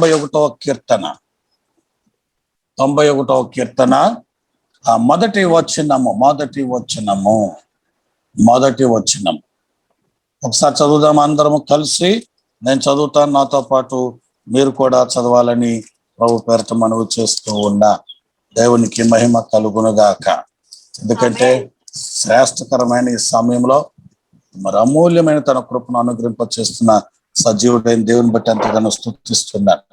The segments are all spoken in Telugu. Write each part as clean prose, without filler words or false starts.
91వ కీర్తన 91వ కీర్తన మొదటి వచనం ఒకసారి చదువుదాం అందరము కలిసి. నేను చదువుతాను, నాతో పాటు మీరు కూడా చదవాలని ప్రభు పేరిట మనవి చేస్తూ ఉన్నా. దేవునికి మహిమ కలుగునుగాక. ఎందుకంటే శ్రేష్టకరమైన ఈ సమయంలో మరి అమూల్యమైన తన కృపను అనుగ్రహింప చేస్తున్న సజీవుడైన దేవుని బట్టి ఎంతగానో స్తుతిస్తున్నాడు.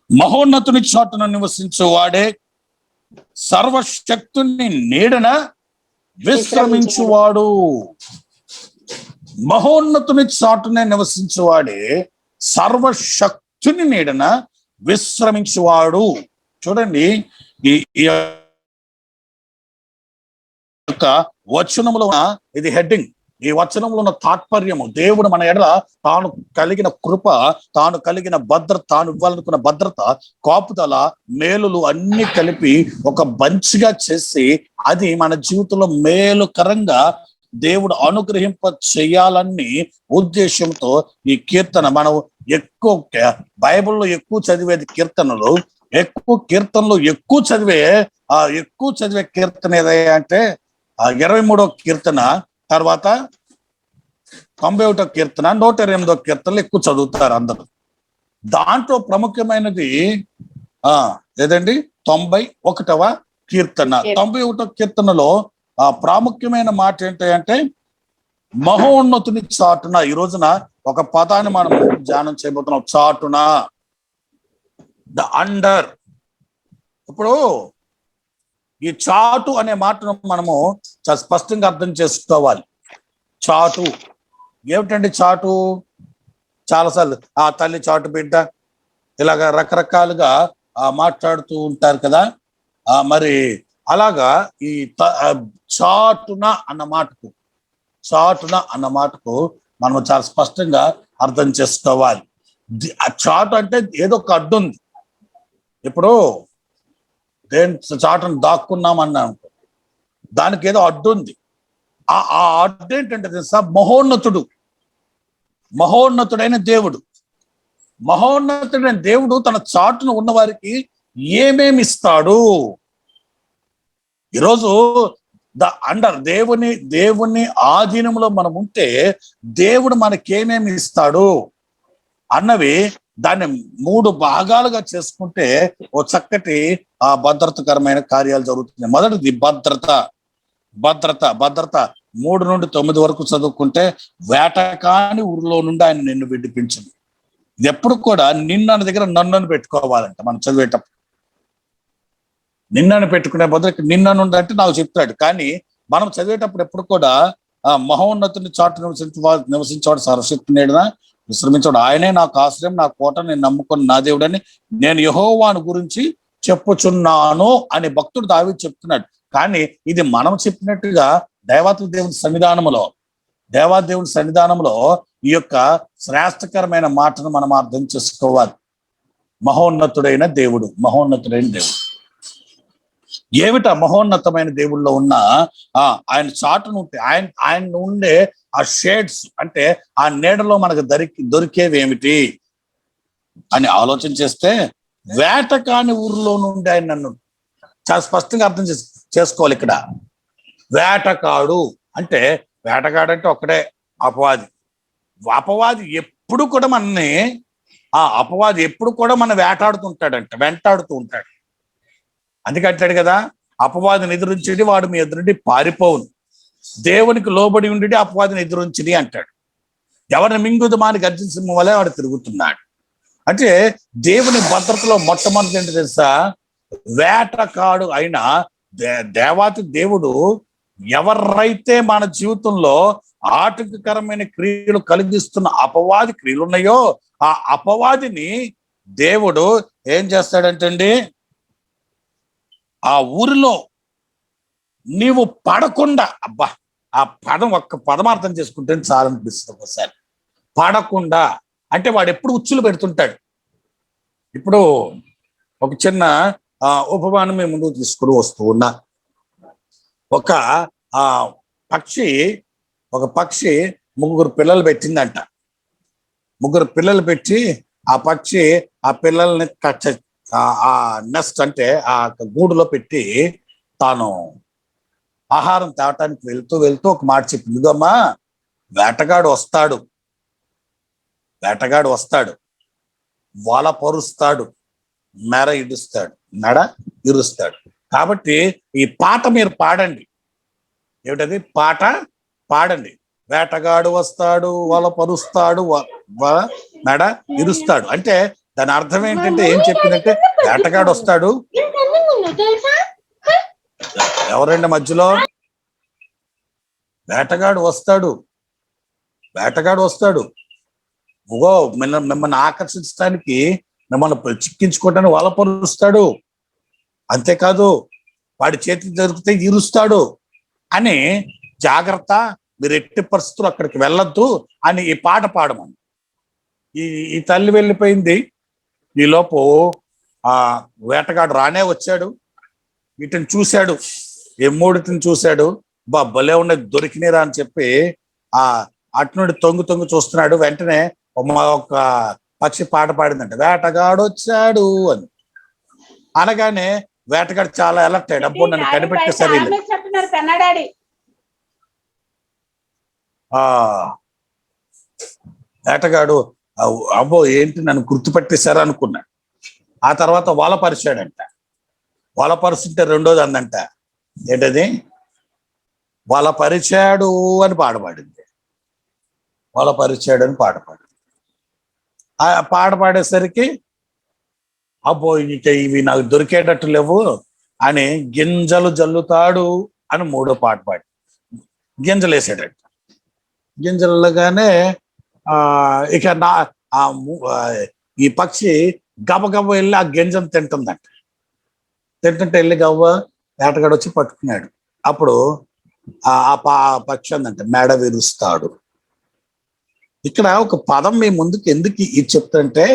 మహోన్నతుని చాటున నివసించు వాడే, సర్వశక్తుని నీడన విశ్రమించువాడు. మహోన్నతుని చాటునే నివసించువాడే, సర్వశక్తుని నీడన విశ్రమించువాడు. చూడండి, ఈ యొక్క వచనంలో ఇది హెడ్డింగ్. ఈ వచనంలో ఉన్న తాత్పర్యము, దేవుడు మన ఎడల తాను కలిగిన కృప, తాను కలిగిన భద్రత, తాను ఇవ్వాలనుకున్న భద్రత, కాపుదల, మేలులు అన్ని కలిపి ఒక బంచిగా చేసి అది మన జీవితంలో మేలుకరంగా దేవుడు అనుగ్రహింప చేయాలని ఉద్దేశంతో ఈ కీర్తన మనం ఎక్కువ బైబిల్లో ఎక్కువ చదివేది కీర్తనలు. ఎక్కువ చదివే కీర్తన ఏదైనా అంటే 23వ కీర్తన, తర్వాత 91వ కీర్తన, 128వ కీర్తనలు ఎక్కువ చదువుతారు అందరూ. దాంట్లో ప్రముఖమైనది ఏదండి 91వ కీర్తన. 91వ కీర్తనలో ప్రాముఖ్యమైన మాట ఏంటంటే మహోన్నతుని చాటున. ఈ రోజున ఒక పదాన్ని మనం ధ్యానం చేయబోతున్నాం, చాటున, ద అండర్. ఇప్పుడు ఈ చాటు అనే మాటను మనము చాలా స్పష్టంగా అర్థం చేసుకోవాలి. చాటు ఏమిటండి? చాటు చాలాసార్లు తల్లి చాటు బిడ్డ ఇలాగా రకరకాలుగా మాట్లాడుతూ ఉంటారు కదా. మరి అలాగా ఈ చాటున అన్న మాటకు మనం చాలా స్పష్టంగా అర్థం చేసుకోవాలి. ఆ చాటు అంటే ఏదో ఒక అడ్డు ఉంది. ఇప్పుడు దేని చాటును దాక్కున్నామన్నా దానికి ఏదో అడ్డు ఉంది. ఆ అడ్డు ఏంటంటే తెలుసా? మహోన్నతుడైన దేవుడు తన చాటును ఉన్న వారికి ఏమేమి ఇస్తాడు? ఈరోజు దేవుని ఆధీనంలో మనం ఉంటే దేవుడు మనకేమేమి ఇస్తాడు అన్నవి దాన్ని 3 భాగాలుగా చేసుకుంటే ఓ చక్కటి భద్రతకరమైన కార్యాలు జరుగుతున్నాయి. మొదటిది భద్రత 3 నుండి 9 వరకు చదువుకుంటే, వేటకాని ఊరిలో నుండి ఆయన నిన్ను విడిపించింది. ఇది ఎప్పుడు కూడా నిన్న దగ్గర నన్ను పెట్టుకోవాలంట. మనం చదివేటప్పుడు నిన్నను పెట్టుకునే బదులు నిన్న నుండి అంటే నాకు చెప్తాడు. కానీ మనం చదివేటప్పుడు ఎప్పుడు కూడా మహోన్నతుని చాటు నివసించేవాడు, సర్వశక్తి నీడన విశ్రమించాడు. ఆయనే నాకు ఆశ్రయం, నా కోట, నేను నమ్ముకున్న నా దేవుడని నేను యెహోవాను గురించి చెప్పుచున్నాను అని భక్తుడు దావీదు చెప్తున్నాడు. కానీ ఇది మనం చెప్పినట్టుగా దేవాది దేవుని సన్నిధానంలో ఈ యొక్క శ్రేష్టకరమైన మాటను మనం అర్థం చేసుకోవాలి. మహోన్నతుడైన దేవుడు ఏమిటా మహోన్నతమైన దేవుళ్ళలో ఉన్న ఆయన చాటును ఉంటే ఆయన ఉండే ఆ షేడ్స్ అంటే ఆ నీడలో మనకు దొరికేవి ఏమిటి అని ఆలోచన చేస్తే, వేటకాని ఊరిలో నుండి ఆయన నన్ను చాలా స్పష్టంగా అర్థం చేసుకోవాలి. ఇక్కడ వేటగాడు అంటే ఒకటే అపవాది ఎప్పుడు కూడా మన వెంటాడుతూ ఉంటాడు. అందుకంటాడు కదా, అపవాదిని ఎదురించిడి వాడు మీ ఎదురుండి పారిపోవును, దేవునికి లోబడి ఉండి అపవాదిని ఎదురించిడి అంటాడు. ఎవరిని మింగుదమాని గర్జించడం వల్లే వాడు తిరుగుతున్నాడు. అంటే దేవుని భద్రతలో మొట్టమొదటి ఏంటి తెలుసా? వేటకాడు అయిన దేవాతి దేవుడు ఎవరైతే మన జీవితంలో ఆటంకకరమైన క్రియలు కలిగిస్తున్న అపవాది క్రియలు ఉన్నాయో ఆ అపవాదిని దేవుడు ఏం చేస్తాడంటండి, ఆ ఊరిలో నీవు పడకుండా, ఆ ఒక్క పదమార్థం చేసుకుంటే చాలా అనిపిస్తుంది ఒకసారి. పడకుండా అంటే వాడు ఎప్పుడు ఉచ్చులు పెడుతుంటాడు. ఇప్పుడు ఒక చిన్న ఉపమానం మేము ముందుకు తీసుకుని వస్తూ ఉన్నా. ఒక పక్షి 3 పిల్లలు పెట్టిందంట. 3 పిల్లలు పెట్టి ఆ పక్షి ఆ పిల్లల్ని ఆ నెస్ట్ అంటే ఆ గూడులో పెట్టి తాను ఆహారం తేవటానికి వెళ్తూ వెళ్తూ ఒక మాట చెప్పింది, ఇదమ్మా వేటగాడు వస్తాడు, వేటగాడు వస్తాడు, వల పరుస్తాడు, మెర ఇడుస్తాడు, మెడ ఇరుస్తాడు. కాబట్టి ఈ పాట మీరు పాడండి. ఏమిటది? పాట పాడండి. వేటగాడు వస్తాడు, వల పరుస్తాడు, మెడ ఇరుస్తాడు. అంటే దాని అర్థం ఏంటంటే, ఏం చెప్పిందంటే వేటగాడు వస్తాడు. ఎవరండి మధ్యలో? వేటగాడు వస్తాడు, వేటగాడు వస్తాడు. మిమ్మల్ని ఆకర్షించడానికి, మిమ్మల్ని చిక్కించుకోవడానికి వల పరుస్తాడు. అంతేకాదు వాడి చేతికి దొరికితే ఇరుస్తాడు అని, జాగ్రత్త, మీరు ఎట్టి పరిస్థితులు అక్కడికి వెళ్ళొద్దు అని ఈ పాట పాడమని. ఈ తల్లి వెళ్ళిపోయింది. ఈలోపు ఆ వేటగాడు రానే వచ్చాడు. వీటిని చూశాడు, ఈ మూడిటిని చూశాడు. భలే ఉన్నది, దొరికినేరా అని చెప్పి ఆ అటు నుండి తొంగి తొంగి చూస్తున్నాడు. వెంటనే ఒక పక్షి పాట పాడిందంట, వేటగాడు వచ్చాడు అని. అనగానే వేటగాడు చాలా అలర్ట్ అయ్యాడు. అప్పుడు నన్ను కనిపెట్టేసరి వేటగాడు అబ్బో ఏంటి నన్ను గుర్తుపట్టేశారా అనుకున్నాడు. ఆ తర్వాత వలపరిచాడంట. వలపరుస్తుంటే రెండోది అందంట, ఏంటది? వలపరిచాడు అని పాట పాడింది. వలపరిచాడు అని పాట పాడింది. ఆ పాట పాడేసరికి అబ్బో ఇక ఇవి నాకు దొరికేటట్టు లేవు అని గింజలు జల్లుతాడు అని మూడో పాట పాడి గింజలు వేసాడట. గింజలుగానే ఇక ఈ పక్షి గబగబ వెళ్ళి ఆ గింజను తింటుందంట. తింటుంటే వెళ్ళి గవ్వ వేటగాడు వచ్చి పట్టుకున్నాడు. అప్పుడు ఆ పక్షి అందంట, మెడ విరుస్తాడు. ఇక్కడ ఒక పదం మీ ముందుకు ఎందుకు ఇది చెప్తుంటే,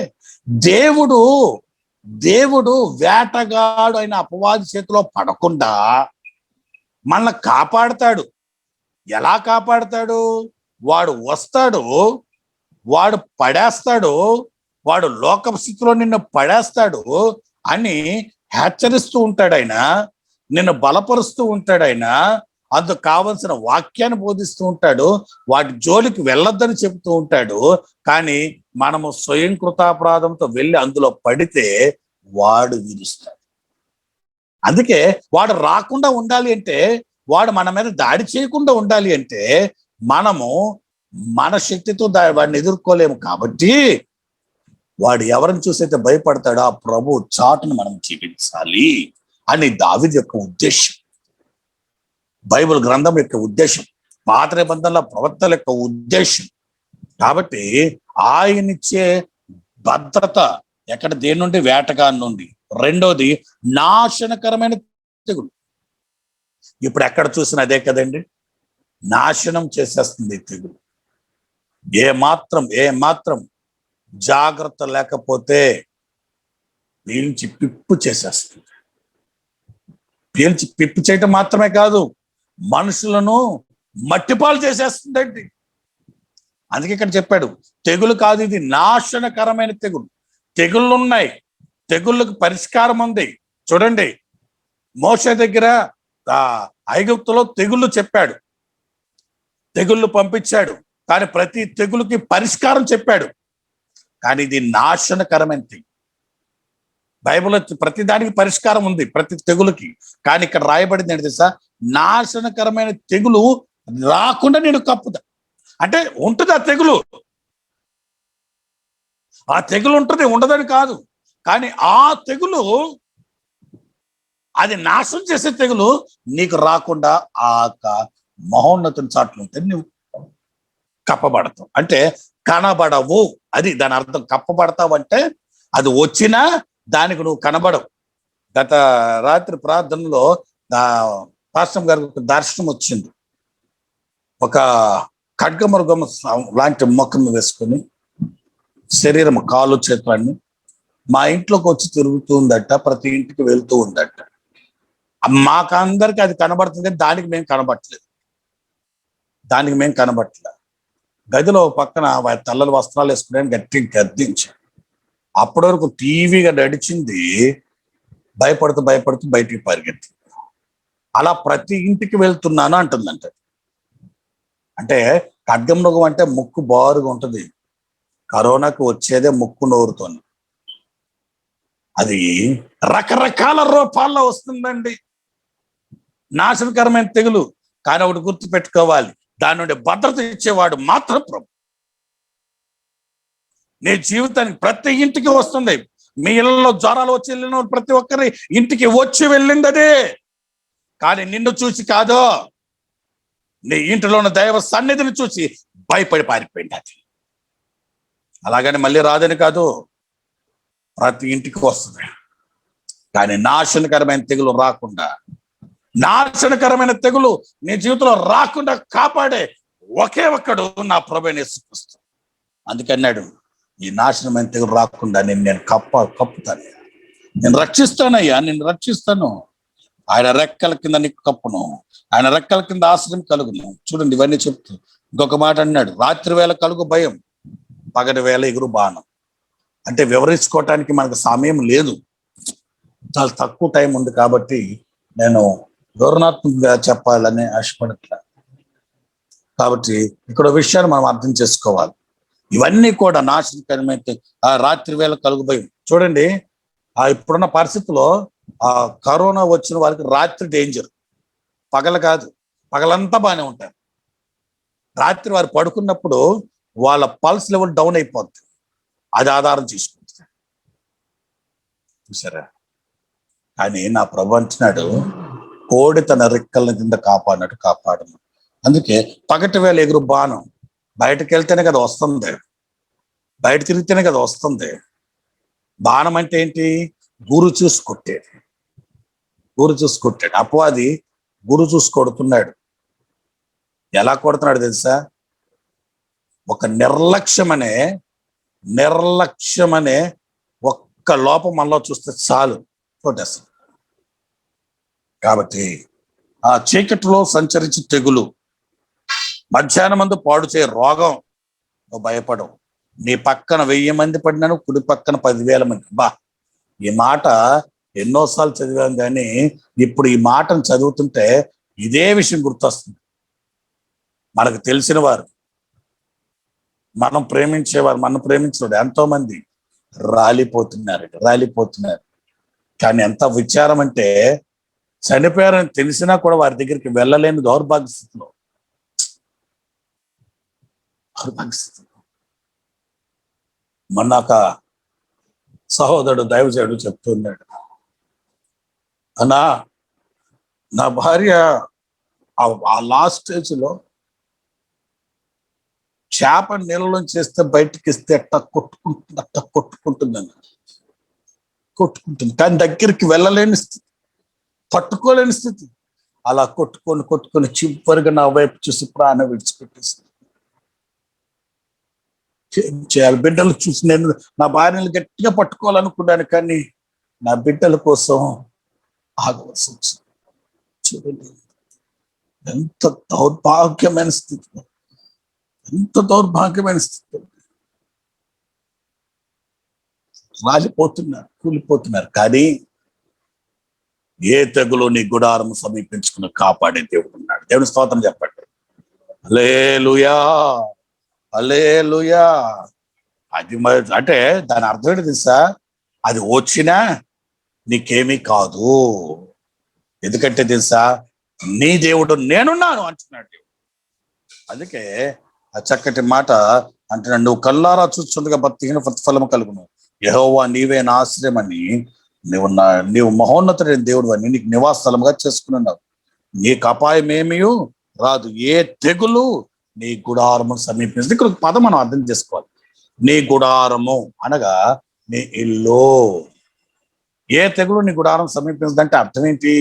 దేవుడు వేటగాడు అయిన అపవాది చేతిలో పడకుండా మనల్ని కాపాడతాడు. ఎలా కాపాడతాడు? వాడు వస్తాడు, వాడు పడేస్తాడు, వాడు లోక స్థితిలో నిన్ను పడేస్తాడు అని హెచ్చరిస్తూ ఉంటాడు ఆయన. నిన్ను బలపరుస్తూ ఉంటాడు ఆయన. అందుకు కావలసిన వాక్యాన్ని బోధిస్తూ ఉంటాడు. వాటి జోలికి వెళ్ళొద్దని చెబుతూ ఉంటాడు. కానీ మనము స్వయం కృతాపరాధంతో వెళ్ళి అందులో పడితే వాడు విరుస్తాడు. అందుకే వాడు రాకుండా ఉండాలి అంటే, వాడు మన మీద దాడి చేయకుండా ఉండాలి అంటే, మనము మన శక్తితో వాడిని ఎదుర్కోలేము. కాబట్టి వాడు ఎవరిని చూసైతే భయపడతాడో ఆ ప్రభు చాటును మనం జీవించాలి అని దావీదు యొక్క ఉద్దేశం, బైబిల్ గ్రంథం యొక్క ఉద్దేశం, పాత నిబంధనల ప్రవక్తల యొక్క ఉద్దేశం. కాబట్టి ఆయనిచ్చే భద్రత ఎక్కడ? దేని నుండి? వేటగాని నుండి. రెండోది నాశనకరమైన తెగులు. ఇప్పుడు ఎక్కడ చూసినా అదే కదండి, నాశనం చేసేస్తుంది తెగులు. ఏ మాత్రం జాగ్రత్త లేకపోతే పీల్చి పిప్పు చేసేస్తుంది. పీల్చి పిప్పు చేయటం మాత్రమే కాదు, మనుషులను మట్టిపాలు చేసేస్తుందండి. అందుకే ఇక్కడ చెప్పాడు, తెగులు కాదు ఇది, నాశనకరమైన తెగులు. తెగుళ్ళు ఉన్నాయి, తెగుళ్ళకు పరిష్కారం ఉంది. చూడండి, మోషే దగ్గర ఐగుప్తులో తెగుళ్ళు చెప్పాడు, తెగుళ్ళు పంపించాడు. కానీ ప్రతి తెగులుకి పరిష్కారం చెప్పాడు. కానీ ఇది నాశనకరమైన తెగులు. బైబిల్లో ప్రతి దానికి పరిష్కారం ఉంది, ప్రతి తెగులుకి. కానీ ఇక్కడ రాయబడింది ఏంటి తెలుసా? నాశనకరమైన తెగులు రాకుండా నేను కప్పుదా. అంటే ఉంటుంది ఆ తెగులు, ఆ తెగులు ఉంటుంది, ఉండదని కాదు. కానీ ఆ తెగులు, అది నాశనం చేసే తెగులు నీకు రాకుండా ఆ మహోన్నతుని చాట్లు ఉంటే నువ్వు కప్పబడతావు. అంటే కనబడవు, అది దాని అర్థం. కప్పబడతావు అంటే అది వచ్చినా దానికి నువ్వు కనబడవు. గత రాత్రి ప్రార్థనలో పాస్టర్ గారికి ఒక దర్శనం వచ్చింది. ఒక ఖడ్గమృగం లాంటి మొక్కను వేసుకొని శరీరం, కాలు చేతులన్నీ మా ఇంట్లోకి వచ్చి తిరుగుతూ ఉందట, ప్రతి ఇంటికి వెళ్తూ ఉందట. మాకందరికి అది కనబడుతుంది, దానికి మేము కనబట్టలేదు. గదిలో పక్కన తెల్లని వస్త్రాలు వేసుకుని గట్టిగా గద్దించాడు. అప్పటి వరకు టీవీగా నడిచింది, భయపడుతూ భయపడుతూ బయటికి పరిగెత్తి అలా ప్రతి ఇంటికి వెళ్తున్నాను అంటుందంట. అంటే ఖడ్గమృగం అంటే ముక్కు బారుగా ఉంటుంది, కరోనాకు వచ్చేదే ముక్కు నోరుతోని. అది రకరకాల రూపాల్లో వస్తుందండి, నాశనకరమైన తెగులు. కానీ ఒకటి గుర్తు పెట్టుకోవాలి, దాని నుండి భద్రత ఇచ్చేవాడు మాత్రం ప్రభు. నీ జీవితానికి ప్రతి ఇంటికి వస్తుంది. మీ ఇళ్లలో జ్వరాలు వచ్చి వెళ్ళిన ప్రతి ఒక్కరి ఇంటికి వచ్చి వెళ్ళింది అదే, కానీ నిన్ను చూసి కాదు, నీ ఇంటిలో ఉన్న దైవ సన్నిధిని చూసి భయపడి పారిపోయింది అది. అలాగని మళ్ళీ రాదని కాదు, ప్రతి ఇంటికి వస్తుంది. కానీ నాశనకరమైన తెగులు రాకుండా, నాశనకరమైన తెగులు నీ జీవితంలో రాకుండా కాపాడే ఒకే ఒక్కడు నా ప్రభువైన యేసుక్రీస్తు. అందుకన్నాడు, ఈ నాశనమైన తెగులు రాకుండా నేను కప్పుతాను, నేను రక్షిస్తానయ్యా, నేను రక్షిస్తాను. ఆయన రెక్కల కింద నీకు కప్పును, ఆయన రెక్కల కింద ఆశ్రయం కలుగును. చూడండి, ఇవన్నీ చెప్తూ ఇంకొక మాట అన్నాడు, రాత్రి వేళ కలుగు భయం, పగటి వేళ ఎగురు బాణం. అంటే వివరించుకోవటానికి మనకు సమయం లేదు, చాలా తక్కువ టైం ఉంది కాబట్టి నేను వివరణాత్మకంగా చెప్పాలని ఆశపడట్లా. కాబట్టి ఇక్కడ విషయాన్ని మనం అర్థం చేసుకోవాలి. ఇవన్నీ కూడా నాశనకరమైన రాత్రి వేళ కలుగు భయం. చూడండి, ఇప్పుడున్న పరిస్థితుల్లో కరోనా వచ్చిన వారికి రాత్రి డేంజర్, పగల కాదు. పగలంతా బాగానే ఉంటారు, రాత్రి వారు పడుకున్నప్పుడు వాళ్ళ పల్స్ లెవెల్ డౌన్ అయిపోద్ది, అది ఆధారం చేసుకుంటుంది. చూసారా? కానీ నా ప్రభు అంటున్నాడు, కోడి తన రెక్కల కింద కాపాడినట్టు కాపాడను. అందుకే పగటి వేళ ఎగురు బాణం, బయటకు వెళ్తేనే కదా వస్తుంది, బయట తిరిగితేనే కదా వస్తుంది. బాణం అంటే ఏంటి? గురు చూసి కొట్టేది, గురు చూసి కొట్టాడు. అపవాది గురు చూసి కొడుతున్నాడు. ఎలా కొడుతున్నాడు తెలుసా? ఒక నిర్లక్ష్యమనే ఒక్క లోపం మనలో చూస్తే చాలు కొట్టేస్తాడు. కాబట్టి ఆ చీకటిలో సంచరించి తెగులు, మధ్యాహ్నం మందు పాడు చేయ రోగం, నువ్వు భయపడవు. నీ పక్కన 1000 మంది పడినాను, కుడి పక్కన 10,000 మంది. బా, ఈ మాట ఎన్నోసార్లు చదివాం, కానీ ఇప్పుడు ఈ మాటను చదువుతుంటే ఇదే విషయం గుర్తొస్తుంది. మనకు తెలిసిన వారు, మనం ప్రేమించేవారు, మనం ప్రేమించేవాడు ఎంతో మంది రాలిపోతున్నారు. కానీ ఎంత విచారం అంటే, చనిపోయారని తెలిసినా కూడా వారి దగ్గరికి వెళ్ళలేని దౌర్భాగ్య స్థితిలో మొన్న ఒక సహోదరుడు దైవజనుడు చెప్తున్నాడు, అన్నా నా భార్య ఆ లాస్ట్ స్టేజ్ లో చేప నీళ్ళలోంచి చేస్తే బయటికి ఇస్తే అట్ట కొట్టుకుంటుందని, కానీ దగ్గరికి వెళ్ళలేని స్థితి, పట్టుకోలేని స్థితి. అలా కొట్టుకొని చివరిగా నా వైపు చూసి ప్రాణం విడిచిపెట్టేసి, చేయాలి? బిడ్డలు చూసి నేను నా భార్యను గట్టిగా పట్టుకోవాలనుకున్నాను, కానీ నా బిడ్డల కోసం ఆగవలసి వచ్చింది. చూడండి, ఎంత దౌర్భాగ్యమైన స్థితి, రాలిపోతున్నారు, కూలిపోతున్నారు. కానీ ఏ తెగులు నీ గుడారం సమీపించుకుని కాపాడే దేవుడు ఉన్నాడు. దేవుని స్తోత్రం చెప్పండి. హల్లెలూయా, హల్లెలూయా. అది అంటే దాని అర్థం ఏంటి తెలుసా? అది వచ్చినా నీకేమీ కాదు. ఎందుకంటే తెలుసా, నీ దేవుడు నేనున్నాను అంటున్నాడు దేవుడు. అందుకే ఆ చక్కటి మాట అంటున్నాడు, నువ్వు కల్లారా చూస్తుండగా భక్తిహీన ప్రతిఫలము కలుగును, యెహోవా నీవే నా ఆశ్రయమని, నీవు మహోన్నతుడైన దేవుడు అని నీకు నివాస స్థలముగా చేసుకున్నావు. నీకు అపాయం ఏమీ రాదు, ఏ తెగులు నీ గుడారము సమీపించింది. ఇక్కడ పదం మనం అర్థం చేసుకోవాలి. నీ గుడారము అనగా నీ ఇల్లు. ఏ తెగులు నీ గుడారం సమీపించదంటే అర్థం ఏంటి?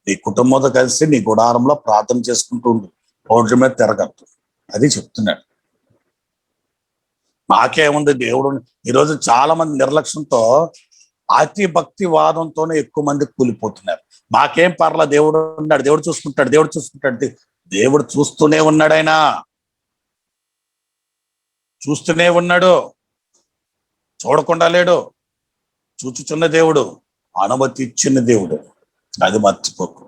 నీ కుటుంబంతో కలిసి నీ గుడారంలో ప్రార్థన చేసుకుంటూ ఉండు, రోడ్ల మీద తిరగద్దు. అది చెప్తున్నాడు. మాకేముంది, దేవుడు ఈరోజు చాలా మంది నిర్లక్ష్యంతో అతి భక్తి వాదంతోనే ఎక్కువ మంది కూలిపోతున్నారు. మాకేం పర్లా, దేవుడు ఉన్నాడు, దేవుడు చూసుకుంటాడు. దేవుడు చూస్తూనే ఉన్నాడు, ఆయన చూస్తూనే ఉన్నాడు. చూడకుండా లేడు, చూచుచున్న దేవుడు, అనుమతి ఇచ్చిన దేవుడు. అది మర్చిపోకు.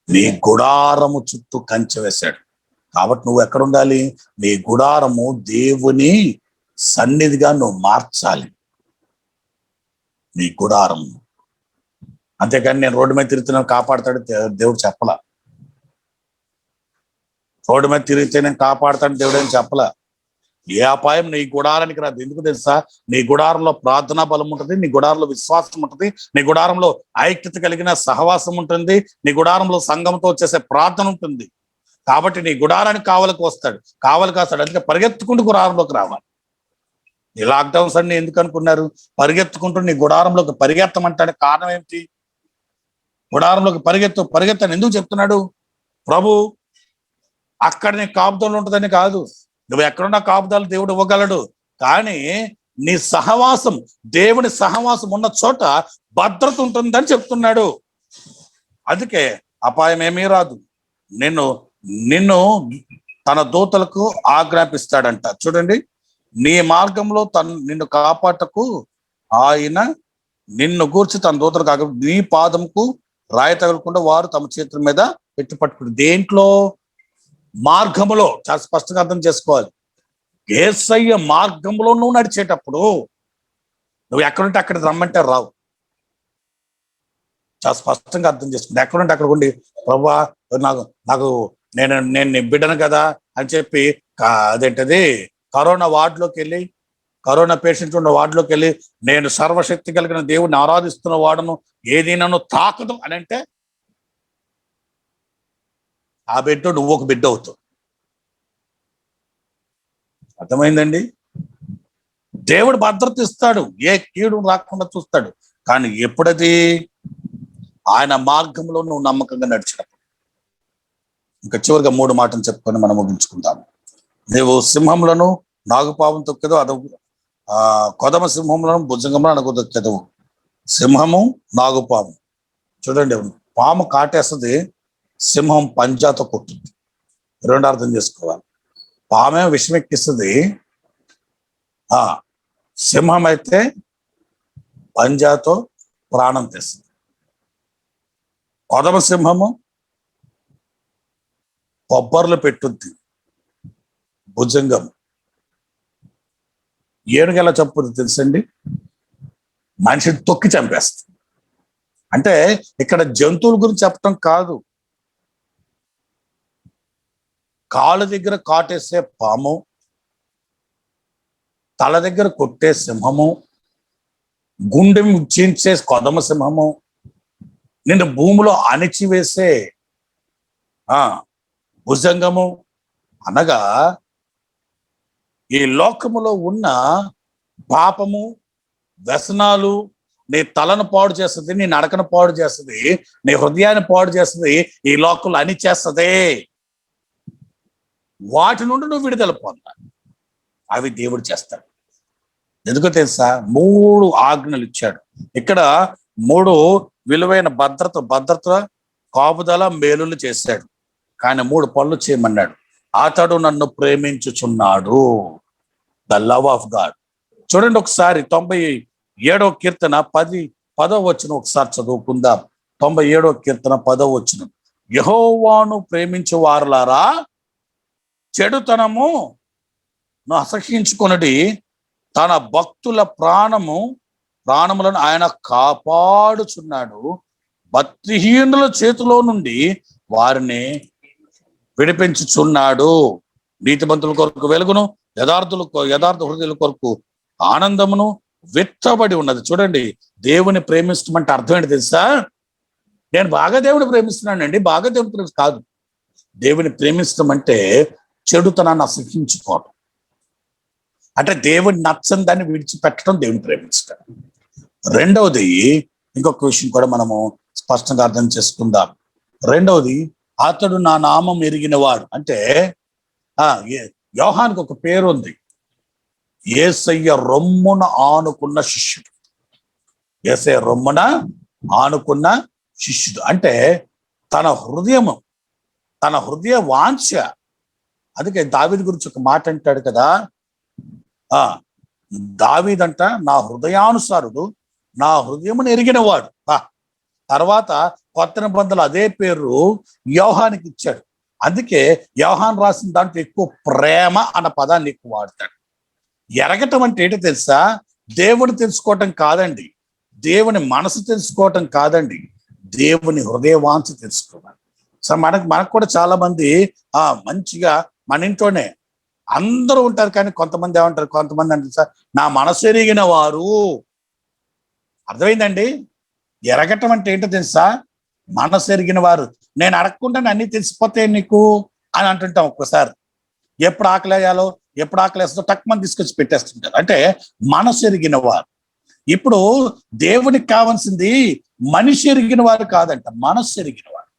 నీ గుడారము చుట్టూ కంచె వేశాడు. కాబట్టి నువ్వు ఎక్కడ ఉండాలి? నీ గుడారము దేవుని సన్నిధిగా నువ్వు మార్చాలి. నీ గుడారము. అంతేకాని నేను రోడ్డు మీద తిరుగుతున్నాను కాపాడుతాడు దేవుడు చెప్పలా. రోడ్డు మీద తిరిగితే నేను కాపాడుతాను దేవుడు అని చెప్పలా. ఏ అపాయం నీ గుడారానికి రాదు. ఎందుకు తెలుసా? నీ గుడారంలో ప్రార్థనా బలం ఉంటుంది, నీ గుడారంలో విశ్వాసం ఉంటుంది, నీ గుడారంలో ఐక్యత కలిగిన సహవాసం ఉంటుంది, నీ గుడారంలో సంఘంతో చేసే ప్రార్థన ఉంటుంది. కాబట్టి నీ గుడారానికి కావలికి వస్తాడు, కావలికి వస్తాడు. అందుకే పరిగెత్తుకుంటూ గుడారంలోకి రావాలి. ఈ లాక్డౌన్స్ అన్ని ఎందుకు అనుకున్నారు? పరిగెత్తుకుంటూ నీ గుడారంలోకి పరిగెత్తమంటాడు. కారణం ఏంటి? గుడారంలోకి పరిగెత్తని ఎందుకు చెప్తున్నాడు ప్రభు? అక్కడ నీ కాపుదలు ఉంటుందని కాదు. నువ్వు ఎక్కడున్నా కాపుదలు దేవుడు ఇవ్వగలడు. కానీ నీ సహవాసం, దేవుని సహవాసం ఉన్న చోట భద్రత ఉంటుందని చెప్తున్నాడు. అందుకే అపాయం ఏమీ రాదు. నిన్ను తన దూతలకు ఆజ్ఞాపిస్తాడంట. చూడండి, నీ మార్గంలో నిన్ను కాపాటకు ఆయన నిన్ను గూర్చి తన దూతలకు నీ పాదంకు రాయి తగలకుండా వారు తమ చేతుల మీద పెట్టి పట్టుకుని. దేంట్లో? మార్గములో. చాలా స్పష్టంగా అర్థం చేసుకోవాలి. యేసయ్య మార్గంలో నువ్వు నడిచేటప్పుడు నువ్వు ఎక్కడుంటే అక్కడ రమ్మంటే రావు. చాలా స్పష్టంగా అర్థం చేసుకుంది. ఎక్కడుంటే అక్కడ ఉండి ప్రభా నాకు నేను నీ బిడ్డను కదా అని చెప్పి అదేంటది కరోనా వార్డులోకి వెళ్ళి, కరోనా పేషెంట్ ఉన్న వార్డులోకి వెళ్ళి నేను సర్వశక్తి కలిగిన దేవుడిని ఆరాధిస్తున్న వాడును, ఏది నన్ను తాకదు అని అంటే ఆ బిడ్డ నువ్వు ఒక బిడ్డ అవుతావు. అర్థమైందండి? దేవుడు భద్రత ఇస్తాడు, ఏ కీడు రాకుండా చూస్తాడు. కానీ ఎప్పుడది? ఆయన మార్గంలో నువ్వు నమ్మకంగా నడిచినప్పుడు. ఇంకా చివరిగా 3 మాటలు చెప్పుకొని మనం ముగించుకుందాము. నువ్వు సింహంలను నాగుపాము తొక్కెదవు, అది కొదమ సింహంలను భుజంగంలో అనగొదొక్కెదవు. సింహము, నాగుపాము. చూడండి, పాము కాటేస్తుంది, సింహం పంజాతో కొట్టుద్ది. 2 అర్థం చేసుకోవాలి. పామే విషం ఎక్కిస్తుంది, సింహం అయితే పంజాతో ప్రాణం తెస్తుంది. కొదమ సింహము కొబ్బర్లు పెట్టుద్ది, భుజంగం ఏనుగెలా చంపుద్ది తెలుసండి? మనిషిని తొక్కి చంపేస్తుంది. అంటే ఇక్కడ జంతువుల గురించి చెప్పటం కాదు. కాళ్ళ దగ్గర కాటేసే పాము, తల దగ్గర కొట్టే సింహము, గుండె చీల్చే కొదమ సింహము, నిన్ను భూమిలో అణిచివేసే భుజంగము. అనగా ఈ లోకములో ఉన్న పాపము, వ్యసనాలు నీ తలను పాడు చేస్తుంది, నీ నడకను పాడు చేస్తుంది, నీ హృదయాన్ని పాడు చేస్తుంది, ఈ లోకంలో అణిచేస్తుంది. వాటి నుండి నువ్వు విడుదల పొందాలి. అవి దేవుడు చేస్తాడు. ఎందుకో తెలుసా? 3 ఆజ్ఞలు ఇచ్చాడు. ఇక్కడ 3 విలువైన భద్రత, కాపుదల, మేలులు చేశాడు. కానీ 3 పనులు చేయమన్నాడు. అతడు నన్ను ప్రేమించుచున్నాడు, ద లవ్ ఆఫ్ గాడ్. చూడండి ఒకసారి 97వ కీర్తన 10వ వచనం ఒకసారి చదువుకుందాం. 97వ కీర్తన 10వ వచనం. యెహోవాను ప్రేమించు వారులారా, చెడుతనము అసహ్యించుకొనుడి, తన భక్తుల ప్రాణములను ఆయన కాపాడుచున్నాడు, భక్తిహీనుల చేతిలో నుండి వారిని విడిపించుచున్నాడు. నీతిమంతుల కొరకు వెలుగును, యథార్థ హృదయుల కొరకు ఆనందమును విత్తబడి ఉన్నది. చూడండి, దేవుని ప్రేమిస్తామంటే అర్థం ఏంటి తెలుసా? నేను బాగా దేవుని ప్రేమిస్తున్నానండి, బాగా దేవుని కాదు. దేవుని ప్రేమిస్తామంటే చెడుతనాన్ని అసహించుకోవడం. అంటే దేవుని నచ్చని దాన్ని విడిచిపెట్టడం దేవుని ప్రేమించడం. రెండవది, ఇంకొక విషయం కూడా మనము స్పష్టంగా అర్థం చేసుకుందాం. రెండవది, అతడు నా నామం ఎరిగిన వాడు. అంటే యోహానికి ఒక పేరు ఉంది, యేసయ్య రొమ్మున ఆనుకున్న శిష్యుడు. యేసయ్య రొమ్మున ఆనుకున్న శిష్యుడు అంటే తన హృదయ వాంఛ. అందుకే దావీదు గురించి ఒక మాట అంటాడు కదా, దావీదంట నా హృదయానుసారుడు, నా హృదయమును ఎరిగిన వాడు. తర్వాత కొత్త నిబంధనలు అదే పేరు యోహానికి ఇచ్చాడు. అందుకే యోహాన్ రాసిన దాంట్లో ఎక్కువ ప్రేమ అన్న పదాన్ని ఎక్కువ వాడతాడు. ఎరగటం అంటే ఏంటో తెలుసా? దేవుని తెలుసుకోవటం కాదండి, దేవుని మనసు తెలుసుకోవటం కాదండి, దేవుని హృదయవాంఛ తెలుసుకోవాలి. సో మనకు కూడా చాలా మంది మంచిగా మన ఇంట్లోనే అందరూ ఉంటారు, కానీ కొంతమంది ఏమంటారు, కొంతమంది అంటే సార్ నా మనసు ఎరిగిన వారు. అర్థమైందండి? ఎరగటం అంటే ఏంటో తెలుసా? మనసు ఎరిగిన వారు. నేను అడగకుండా అన్ని తెలిసిపోతే నీకు అని అంటుంటాం ఒక్కసారి. ఎప్పుడు ఆకలేయాలో, ఎప్పుడు ఆకలేస్తుందో టక్మని తీసుకొచ్చి పెట్టేస్తుంటారు. అంటే మనసు ఎరిగిన వారు. ఇప్పుడు దేవునికి కావాల్సింది మనిషి ఎరిగిన వారు కాదంట, మనసు ఎరిగిన వారు.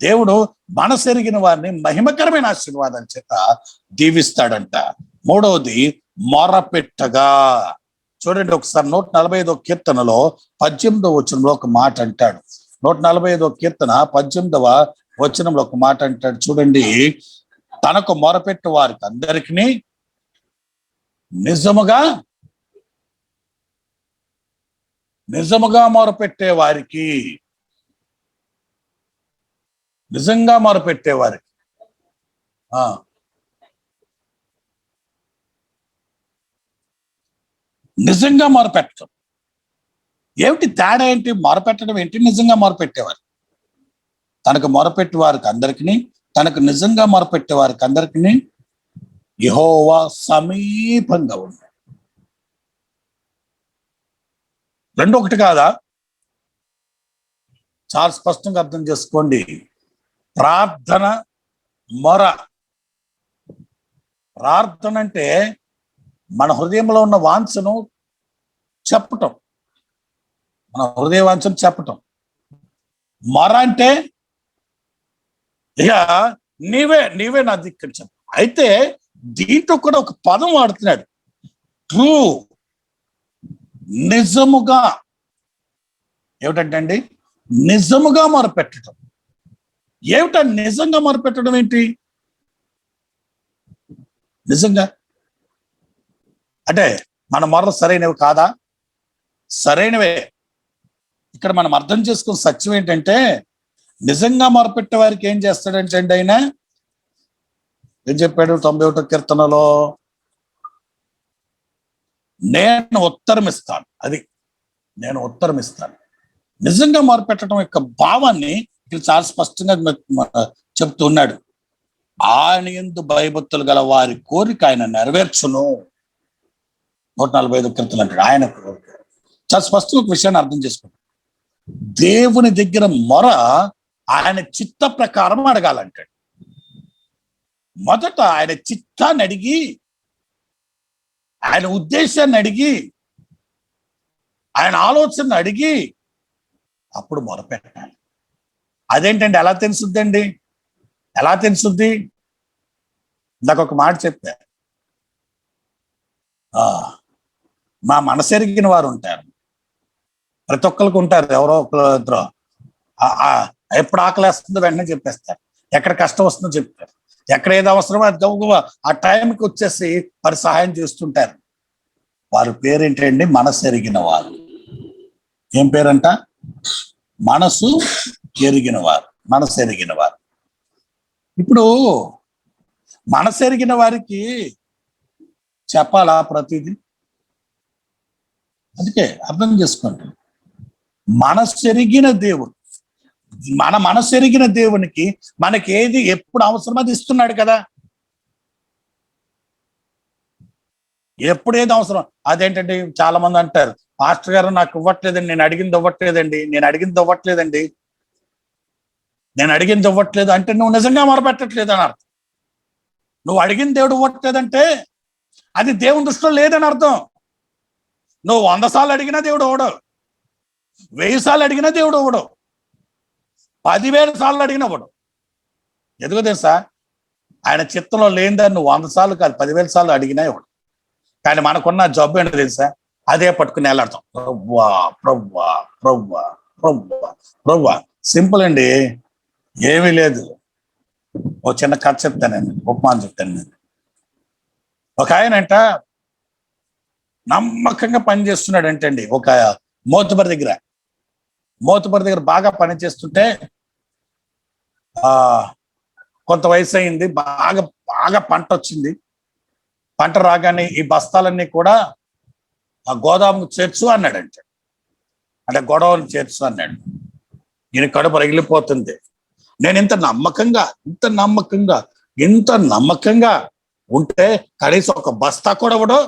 దేవుడు మనసు ఎరిగిన వారిని మహిమకరమైన ఆశీర్వాదం చేత దీవిస్తాడంట. మూడవది మొరపెట్టగా. చూడండి ఒకసారి 145వ కీర్తనలో 18వ వచనంలో ఒక మాట అంటాడు. 145వ కీర్తన 18వ వచనంలో ఒక మాట అంటాడు. చూడండి, తనకు మొరపెట్టు వారికి అందరికీ నిజముగా మొరపెట్టే వారికి, నిజంగా మొరపెట్టే వారికి నిజంగా మొరపెట్టడం ఏమిటి? తేడా ఏంటి? మొరపెట్టడం ఏంటి? నిజంగా మొరపెట్టేవారు. తనకు మొరపెట్టే వారికి అందరికీ, తనకు నిజంగా మొరపెట్టే వారికి అందరికీ యెహోవా సమీపంగా ఉన్నాడు. రెండు ఒకటి కాదా? చాలా స్పష్టంగా అర్థం చేసుకోండి. ప్రార్థన, మొర. ప్రార్థన అంటే మన హృదయంలో ఉన్న వాంఛను చెప్పటం, మన హృదయ వాంఛను చెప్పటం. మొర అంటే ఇక నీవే నా దిక్కు చెప్పు. అయితే దీంట్లో కూడా ఒక పదం వాడుతున్నాడు, ట్రూ, నిజముగా. ఏమిటంటే అండి, నిజముగా మొరపెట్టడం. ఏమిటా నిజంగా మొరపెట్టడం ఏంటి? నిజంగా అంటే మన మొరలు సరైనవి కాదా? సరైనవే. ఇక్కడ మనం అర్థం చేసుకున్న సత్యం ఏంటంటే, నిజంగా మొరపెట్టే వారికి ఏం చేస్తాడంటే అండి, ఆయన ఏం చెప్పాడు 91వ కీర్తనలో? నేను ఉత్తరం ఇస్తాను. అది నేను ఉత్తరం ఇస్తాను. నిజంగా మొరపెట్టడం యొక్క భావాన్ని ఇక్కడ చాలా స్పష్టంగా చెప్తున్నాడు. ఆయన యందు భయభక్తులు గల వారి కోరిక ఆయన నెరవేర్చును. 145 కీర్తనలు అంటాడు. ఆయన చాలా స్పష్టంగా ఒక విషయాన్ని అర్థం చేసుకుంటాడు. దేవుని దగ్గర మొర ఆయన చిత్త ప్రకారం అడగాలంటాడు. మొదట ఆయన చిత్తాన్ని అడిగి, ఆయన ఉద్దేశాన్ని అడిగి, ఆయన ఆలోచన అడిగి అప్పుడు మొరపెట్టాలి. అదేంటండి, ఎలా తెలుసుద్దండి? ఎలా తెలుసుద్ది? ఇందాక ఒక మాట చెప్పా, మా మనసు ఎరిగిన వారు ఉంటారు. ప్రతి ఒక్కరికి ఉంటారు, ఎవరో ఒకరు. ఎప్పుడు ఆకలేస్తుందో వెంటనే చెప్పేస్తారు, ఎక్కడ కష్టం వస్తుందో చెప్తారు, ఎక్కడ ఏది అవసరమో అది గబగబా ఆ టైంకి వచ్చేసి వారి సహాయం చేస్తుంటారు. వారి పేరేంటండి? మనసు ఎరిగిన వారు. ఏం పేరంట? మనసు ఎరిగిన వారు. మనసు ఎరిగిన వారు. ఇప్పుడు మనసు ఎరిగిన వారికి చెప్పాలా ప్రతిదీ? అందుకే అర్థం చేసుకోండి, మనసు ఎరిగిన దేవుడు, మన మనసు ఎరిగిన దేవునికి మనకి ఏది ఎప్పుడు అవసరం అది ఇస్తున్నాడు కదా. ఎప్పుడు ఏది అవసరం అదేంటండి, చాలా మంది అంటారు, మాస్టర్ గారు నాకు ఇవ్వట్లేదండి, నేను అడిగింది ఇవ్వట్లేదండి, నేను అడిగింది ఇవ్వట్లేదండి. నేను అడిగింది ఇవ్వట్లేదు అంటే నువ్వు నిజంగా మొరపెట్టట్లేదు అని అర్థం. నువ్వు అడిగిన దేవుడు ఇవ్వట్లేదంటే అది దేవుని దృష్టిలో లేదని అర్థం. నువ్వు 100 సార్లు అడిగినా దేవుడు ఇవ్వడు, 1000 సార్లు అడిగినా దేవుడు ఇవ్వడు, 10,000 సార్లు అడిగినా ఇవ్వడు. ఎందుకు తెలుసా? ఆయన చిత్తంలో లేనిదాన్ని నువ్వు 100 సార్లు కాదు 10,000 సార్లు అడిగినా ఇవ్వడు. కానీ మనకున్న జబ్బు ఏంటో తెలుసా? అదే పట్టుకుని వెళ్ళాడతాం, ప్రవ్వా ప్రవ్వా ప్రవ్వా ప్రవ్వా ప్రవ్వా. సింపుల్ అండి, ఏమీ లేదు. ఓ చిన్న కథ చెప్తాను, నేను ఉపమానం చెప్తాను. నేను ఒక ఆయనంట నమ్మకంగా పనిచేస్తున్నాడు అంటండి. ఒక మోతుబరి దగ్గర బాగా పనిచేస్తుంటే కొంత వయసు అయింది, బాగా బాగా పంట వచ్చింది. పంట రాగానే ఈ బస్తాలన్నీ కూడా ఆ గోదాము చేర్చు అన్నాడంటే, అంటే గొడవలు చేర్చు అన్నాడు. ఈయన కడుపు రగిలిపోతుంది. నేను ఇంత నమ్మకంగా ఉంటే కనీసం ఒక బస్తా కూడా ఇవ్వడు,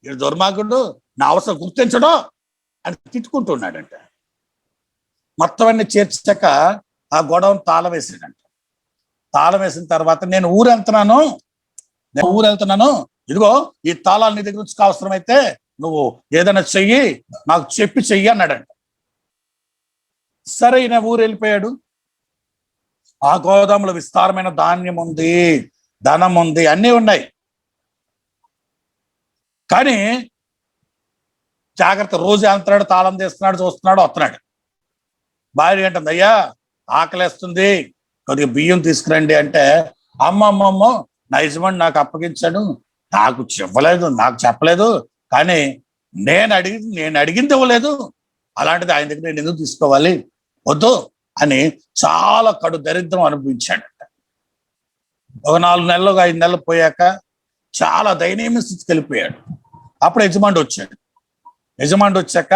ఈ దుర్మార్గుడు నా అవసరం గుర్తించడం అని తిట్టుకుంటున్నాడంట. మొత్తం అన్ని చేర్చాక ఆ గొడవను తాళం వేసాడంట. తాళం వేసిన తర్వాత నేను ఊరు వెళ్తున్నాను, ఇదిగో ఈ తాళాలు నీ దగ్గర నుంచి అవసరమైతే నువ్వు ఏదైనా చెయ్యి, నాకు చెప్పి చెయ్యి అన్నాడంట. సరే ఈయన ఊరు వెళ్ళిపోయాడు. ఆ గోదాములో విస్తారమైన ధాన్యం ఉంది, ధనం ఉంది, అన్నీ ఉన్నాయి. కానీ జాగ్రత్త, రోజు వెళ్తున్నాడు, తాళం తీస్తున్నాడు, చూస్తున్నాడు, వస్తున్నాడు. భార్య అంటుంది, అయ్యా ఆకలేస్తుంది, కొద్దిగా బియ్యం తీసుకురండి అంటే, అమ్మమ్మమ్మ నా యజమాని నాకు అప్పగించాడు, నాకు చెప్పలేదు, కానీ నేను అడిగింది ఇవ్వలేదు, అలాంటిది ఆయన దగ్గర నేను ఎందుకు తీసుకోవాలి, వద్దు అని చాలా కడు దరిద్రం అనుభవించాడంట. ఒక 4 నెలలు 5 నెలలు పోయాక చాలా దయనీయ స్థితికి వెళ్ళిపోయాడు. అప్పుడు యజమాని వచ్చాక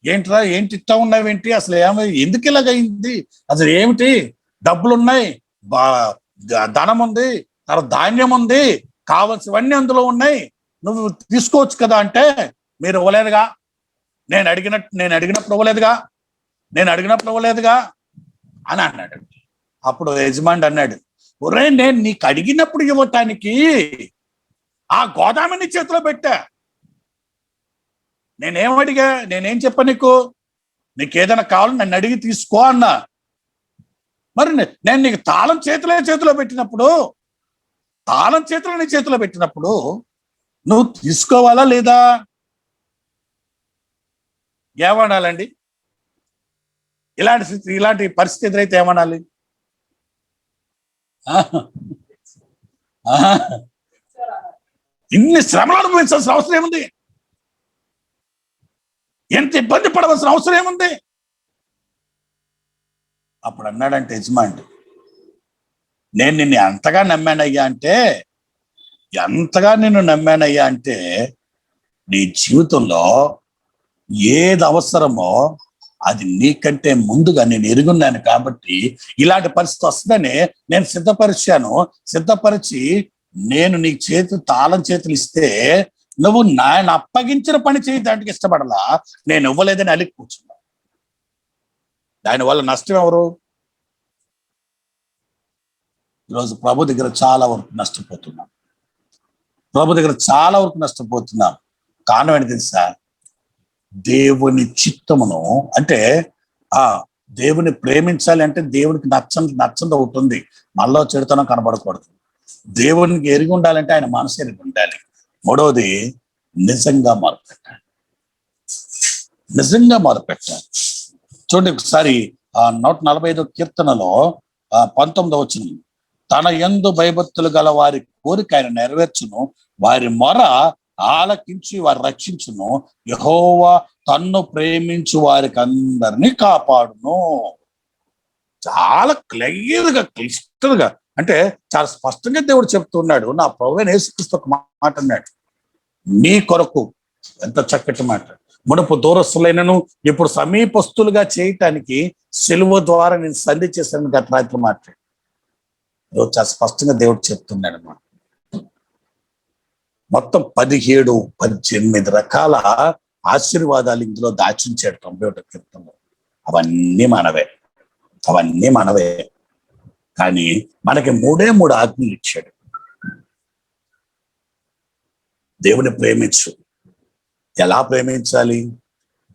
ఏంట్రా, ఏంటి ఇట్టా ఉన్నావేంటి, అసలు ఎందుకు ఇలాగైంది, అసలు ఏమిటి, డబ్బులున్నాయి, ధనం ఉంది, ధాన్యం ఉంది, కావలసినవన్నీ అందులో ఉన్నాయి, నువ్వు తీసుకోవచ్చు కదా అంటే, మీరు ఇవ్వలేదుగా, నేను అడిగినప్పుడు ఇవ్వలేదుగా అని అన్నాడు. అప్పుడు యజమాని అన్నాడు, ఒరే నేను నీకు అడిగినప్పుడు ఇవ్వటానికి ఆ గోదామిని చేతిలో పెట్టా, నేనేం చెప్పా, నీకు ఏదైనా కావాలని నన్ను అడిగి తీసుకో అన్నా. మరి నేను నీకు తాళం చేతిలో పెట్టినప్పుడు నువ్వు తీసుకోవాలా లేదా? ఏమనాలండి? ఇలాంటి పరిస్థితి ఎదురైతే ఏమనాలి? ఇన్ని శ్రమలు అనుభవించాల్సిన అవసరం ఏముంది? ఎంత ఇబ్బంది పడవలసిన అవసరం ఏముంది? అప్పుడు అన్నాడంటే యజమాని, నేను నిన్ను ఎంతగా నమ్మానయ్యా అంటే నీ జీవితంలో ఏది అవసరమో అది నీకంటే ముందుగా నేను ఎరుగున్నాను కాబట్టి ఇలాంటి పరిస్థితి వస్తుందని నేను సిద్ధపరిచి నేను నీ తాళం చేతులు ఇస్తే నువ్వు నేను అప్పగించిన పని చేయడానికి ఇష్టపడలా, నేను ఇవ్వలేదని అలిగి కూర్చున్నా. దానివల్ల నష్టం ఎవరు? ఈరోజు ప్రభు దగ్గర చాలా వరకు నష్టపోతున్నాం. కారణం ఏంటి తెలుసా? దేవుని చిత్తమును, అంటే దేవుని ప్రేమించాలి అంటే దేవునికి నచ్చంది ఉంటుంది, మనలో చెడుతనం కనబడకూడదు. దేవునికి ఎరిగి ఉండాలంటే ఆయన మనసు ఎరిగి ఉండాలి. మూడవది నిజంగా మొదలుపెట్టాలి. చూడండి ఒకసారి 145 కీర్తనలో 19వ వచనం, తన యందు భయభక్తులు గల వారి కోరిక ఆయన నెరవేర్చును, వారి మొర ఆలకించి వారి రక్షించును, యెహోవా తన్ను ప్రేమించు వారికి అందరినీ కాపాడును. చాలా క్లిష్టంగా అంటే చాలా స్పష్టంగా దేవుడు చెప్తున్నాడు. నా ప్రభువైన యేసుక్రీస్తు ఒక మాట అన్నాడు, నీ కొరకు. ఎంత చక్కటి మాట! మునుపు దూరస్తులైనను ఇప్పుడు సమీపస్తులుగా చేయటానికి సిలువ ద్వారా నేను సంధి చేశాను గత రాత్రి మాట్లాడు. చాలా స్పష్టంగా దేవుడు చెప్తున్నాడు అన్నమాట. మొత్తం 17-18 రకాల ఆశీర్వాదాలు ఇందులో దాచించాడు 91 కీర్తనలో. అవన్నీ మనవే. కానీ మనకి 3 ఆజ్ఞలు ఇచ్చాడు. దేవుని ప్రేమించు. ఎలా ప్రేమించాలి?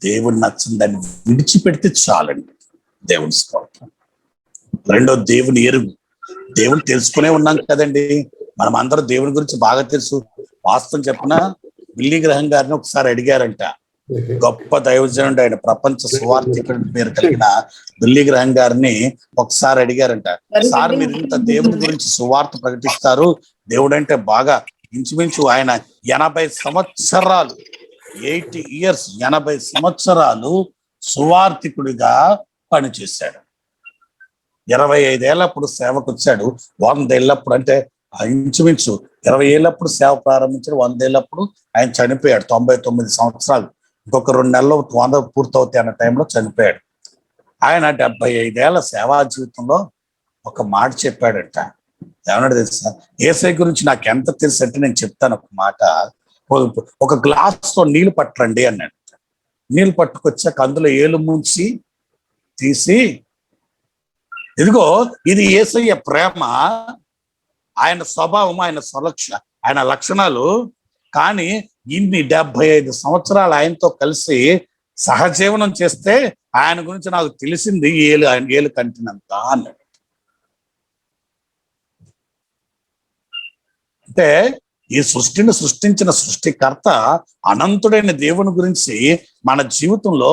దేవుని నచ్చిన దాన్ని విడిచిపెడితే చాలండి. దేవుని స్తోత్రం. రెండో, దేవుని ఎరుగు. దేవుని తెలుసుకునే ఉన్నాం కదండి, మనం అందరూ దేవుని గురించి బాగా తెలుసు. వాస్తవం చెప్పిన బిల్లీ గ్రహం గారిని ఒకసారి అడిగారంట, గొప్ప దైవజనుడు ఆయన, ప్రపంచ సువార్థికుడి పేరు కలిగిన బిల్లీ గ్రహం గారిని ఒకసారి అడిగారంట, సార్ మీరు ఇంత దేవుని గురించి సువార్త ప్రకటిస్తారు, దేవుడు అంటే బాగా ఇంచుమించు ఆయన 80 సంవత్సరాలు 80 years, 80 సంవత్సరాలు సువార్థికుడిగా పనిచేశాడు. 25 ఏళ్ళప్పుడు సేవకు వచ్చాడు. 100 ఏళ్ళప్పుడు, అంటే ఇంచుమించు 20 ఏళ్ళప్పుడు సేవ ప్రారంభించాడు. 100 ఏళ్ళప్పుడు ఆయన చనిపోయాడు. 99 సంవత్సరాలు, ఇంకొక 2 నెలలు 100 పూర్తవుతాయి అన్న టైంలో చనిపోయాడు. ఆయన 75 ఏళ్ల సేవా జీవితంలో ఒక మాట చెప్పాడంట. ఏమన్నాడు తెలుసా? యేసయ్య గురించి నాకు ఎంత తెలుసు అంటే నేను చెప్తాను ఒక మాట. ఒక గ్లాస్తో నీళ్లు పట్టండి అన్నాడు. నీళ్లు పట్టుకొచ్చాక అందులో ఏలు ముంచి తీసి, ఇదిగో ఇది యేసయ్య ప్రేమ, ఆయన స్వభావం, ఆయన స్వలక్ష, ఆయన లక్షణాలు. కానీ ఇన్ని 75 సంవత్సరాలు ఆయనతో కలిసి సహజీవనం చేస్తే ఆయన గురించి నాకు తెలిసింది ఏలు కంటినంత అన్నాడు. అంటే ఈ సృష్టిని సృష్టించిన సృష్టికర్త అనంతుడైన దేవుని గురించి మన జీవితంలో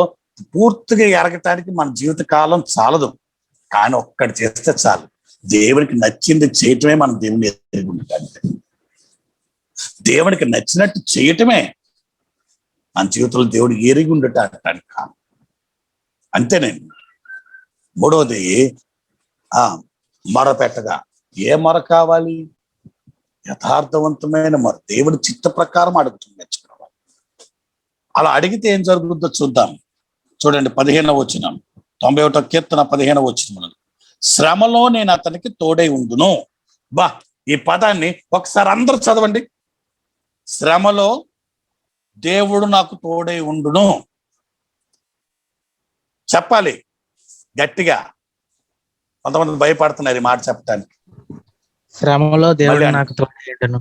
పూర్తిగా ఎరగటానికి మన జీవిత కాలం చాలదు. కానీ ఒక్కటి చేస్తే చాలు, దేవునికి నచ్చింది చేయటమే మన దేవుని ఎరిగి ఉండటానికి. దేవునికి నచ్చినట్టు చేయటమే మన జీవితంలో దేవుడు ఎరిగి ఉండటానికి కాదు. అంతేనండి. మూడవది మొర పెట్టగా. ఏ మొర కావాలి? యథార్థవంతమైన మొర, దేవుడి చిత్త ప్రకారం అడుగుతుంది నేర్చుకోవాలి. అలా అడిగితే ఏం జరుగుతుందో చూద్దాం. చూడండి 15వ వచనం, 91వ కీర్తన 15వ వచనం. శ్రమలో నేను అతనికి తోడై ఉండును. బా, ఈ పదాన్ని ఒకసారి అందరూ చదవండి. శ్రమలో దేవుడు నాకు తోడై ఉండును. చెప్పాలి గట్టిగా. కొంతమంది భయపడుతున్నారు ఈ మాట చెప్పడానికి. శ్రమలో దేవుడు నాకు తోడై ఉండును.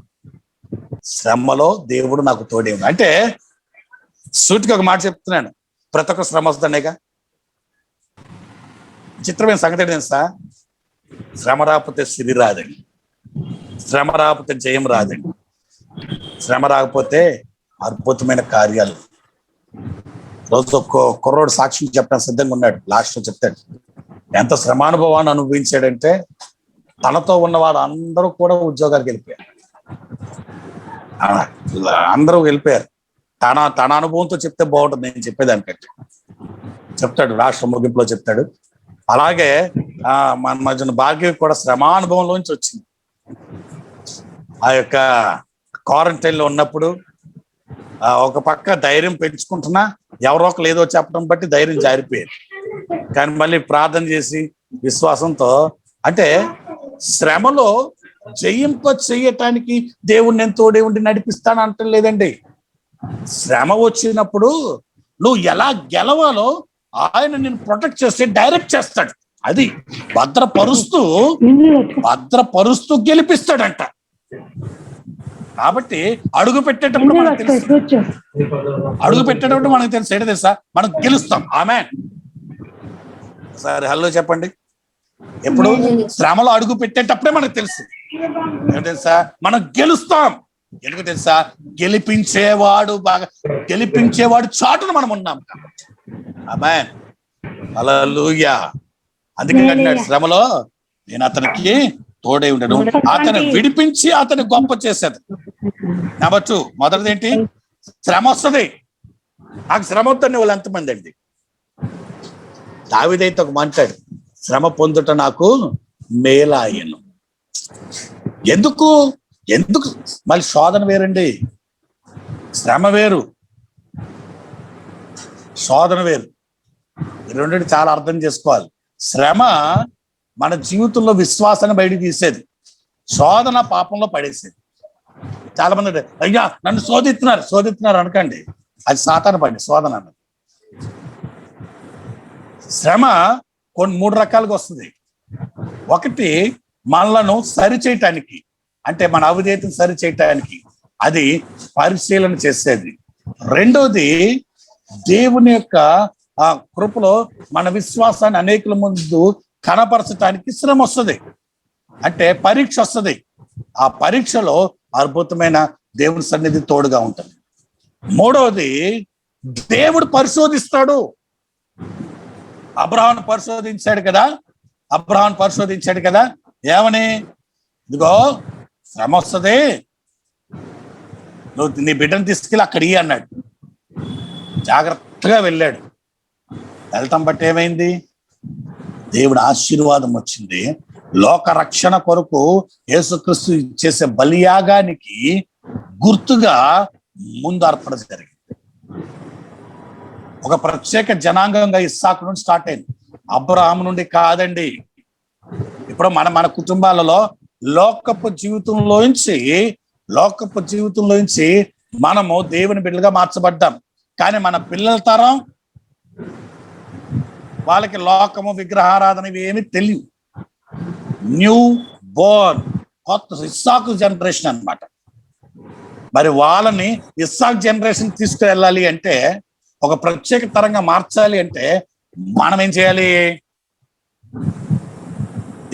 శ్రమలో దేవుడు నాకు తోడై ఉండు అంటే సూటిగా ఒక మాట చెప్తున్నాను. ప్రతి ఒక్క శ్రమ వస్తుండేగా. చిత్రమైన సంగతి ఏంటంటే, శ్రమ రాకపోతే సిరి రాదండి, శ్రమ రాకపోతే జయం రాదండి, శ్రమ రాకపోతే అద్భుతమైన కార్యాలు. రోజు ఒక్క కుర్రోడు సాక్ష్యం చెప్పడానికి సిద్ధంగా ఉన్నాడు. లాస్ట్లో చెప్తాడు ఎంత శ్రమానుభవాన్ని అనుభవించాడంటే తనతో ఉన్నవాడు అందరూ కూడా ఉద్యోగాలకు వెళ్ళిపోయారు. అందరూ వెళ్ళిపోయారు. తన అనుభవంతో చెప్తే బాగుంటుంది, నేను చెప్పేదానికంటే. చెప్తాడు రాష్ట్ర ముగింపులో చెప్తాడు. అలాగే మన మధ్యన భాగ్యం కూడా శ్రమానుభవంలోంచి వచ్చింది. ఆ యొక్క క్వారంటైన్లో ఉన్నప్పుడు ఒక పక్క ధైర్యం పెంచుకుంటున్నా, ఎవరో ఒకరు ఏదో చెప్పడం బట్టి ధైర్యం జారిపోయేది. కానీ మళ్ళీ ప్రార్థన చేసి విశ్వాసంతో, అంటే శ్రమలో జయింప చేయటానికి దేవుడు నేను తోడే ఉండి నడిపిస్తాను అంటం లేదండి. శ్రమ వచ్చినప్పుడు నువ్వు ఎలా గెలవాలో ఆయన నిన్ను ప్రొటెక్ట్ చేస్తే డైరెక్ట్ చేస్తాడు. అది భద్రపరుస్తూ గెలిపిస్తాడంట. కాబట్టి అడుగు పెట్టేటప్పుడు మనకు తెలుసు, ఏంటో తెలుసా, మనం గెలుస్తాం. ఆమేన్. సరే హలో చెప్పండి. ఎప్పుడు? శ్రమలో అడుగు పెట్టేటప్పుడే మనకు తెలుసు ఏంటో తెలుసా, మనం గెలుస్తాం. ఎందుకు తెలుసా? గెలిపించేవాడు చాటున మనం ఉన్నాం కాబట్టి. ఆమేన్. హల్లెలూయా. అందుకే అంటున్నాడు, శ్రమలో నేను అతనికి తోడై ఉండను, అతను విడిపించి అతని గొప్ప చేసేది. నెంబర్ 2, మొదటిది ఏంటి? శ్రమ వస్తుంది. నాకు శ్రమ వద్దని వాళ్ళు ఎంతమంది అండి? దావీదైతే ఒక మాట్లాడు, శ్రమ పొందుట నాకు మేలాయను. ఎందుకు మళ్ళీ శోధన వేరండి, శ్రమ వేరు, శోధన వేరు. ఈ రెండింటి చాలా అర్థం చేసుకోవాలి. శ్రమ మన జీవితంలో విశ్వాసాన్ని బయటికి తీసేది, శోధన పాపంలో పడేసేది. చాలా మంది అంటే, అయ్యా నన్ను శోధిస్తున్నారు అనకండి, అది సాతాను పని. శోధన అన్నది శ్రమ కొన్ని 3 రకాలుగా వస్తుంది. ఒకటి మనలను సరిచేయటానికి, అంటే మన అవిధేయతను సరిచేయటానికి, అది పరిశీలన చేసేది. రెండోది దేవుని యొక్క కృపలో మన విశ్వాసాన్ని అనేకుల ముందు కనపరచటానికి శ్రమ వస్తుంది, అంటే పరీక్ష వస్తుంది. ఆ పరీక్షలో అద్భుతమైన దేవుని సన్నిధి తోడుగా ఉంటుంది. మూడవది దేవుడు పరిశోధిస్తాడు. అబ్రహామును పరిశోధించాడు కదా, ఏమని? ఇదిగో శ్రమ వస్తుంది, నువ్వు నీ బిడ్డను తీసుకెళ్ళి అక్కడ అన్నాడు. జాగ్రత్తగా వెళ్ళాడు. వెళ్తాం బట్టి ఏమైంది? దేవుడి ఆశీర్వాదం వచ్చింది. లోక రక్షణ కొరకు యేసుక్రీస్తు చేసే బలియాగానికి గుర్తుగా ముందు అర్పణ జరిగింది. ఒక ప్రత్యేక జనాంగంగా ఇస్సాకు నుండి స్టార్ట్ అయింది, అబ్రహాము నుండి కాదండి. ఇప్పుడు మన కుటుంబాలలో లోకపు జీవితంలోంచి మనము దేవుని బిడ్డలుగా మార్చబడ్డాం. కానీ మన పిల్లల తరం వాళ్ళకి లోకము, విగ్రహారాధన ఇవి ఏమి తెలియదు. న్యూ బోర్న్, కొత్త ఇస్సాకు జనరేషన్ అన్నమాట. మరి వాళ్ళని ఇస్సాకు జనరేషన్ తీసుకువెళ్ళాలి అంటే, ఒక ప్రత్యేక తరంగా మార్చాలి అంటే మనం ఏం చేయాలి?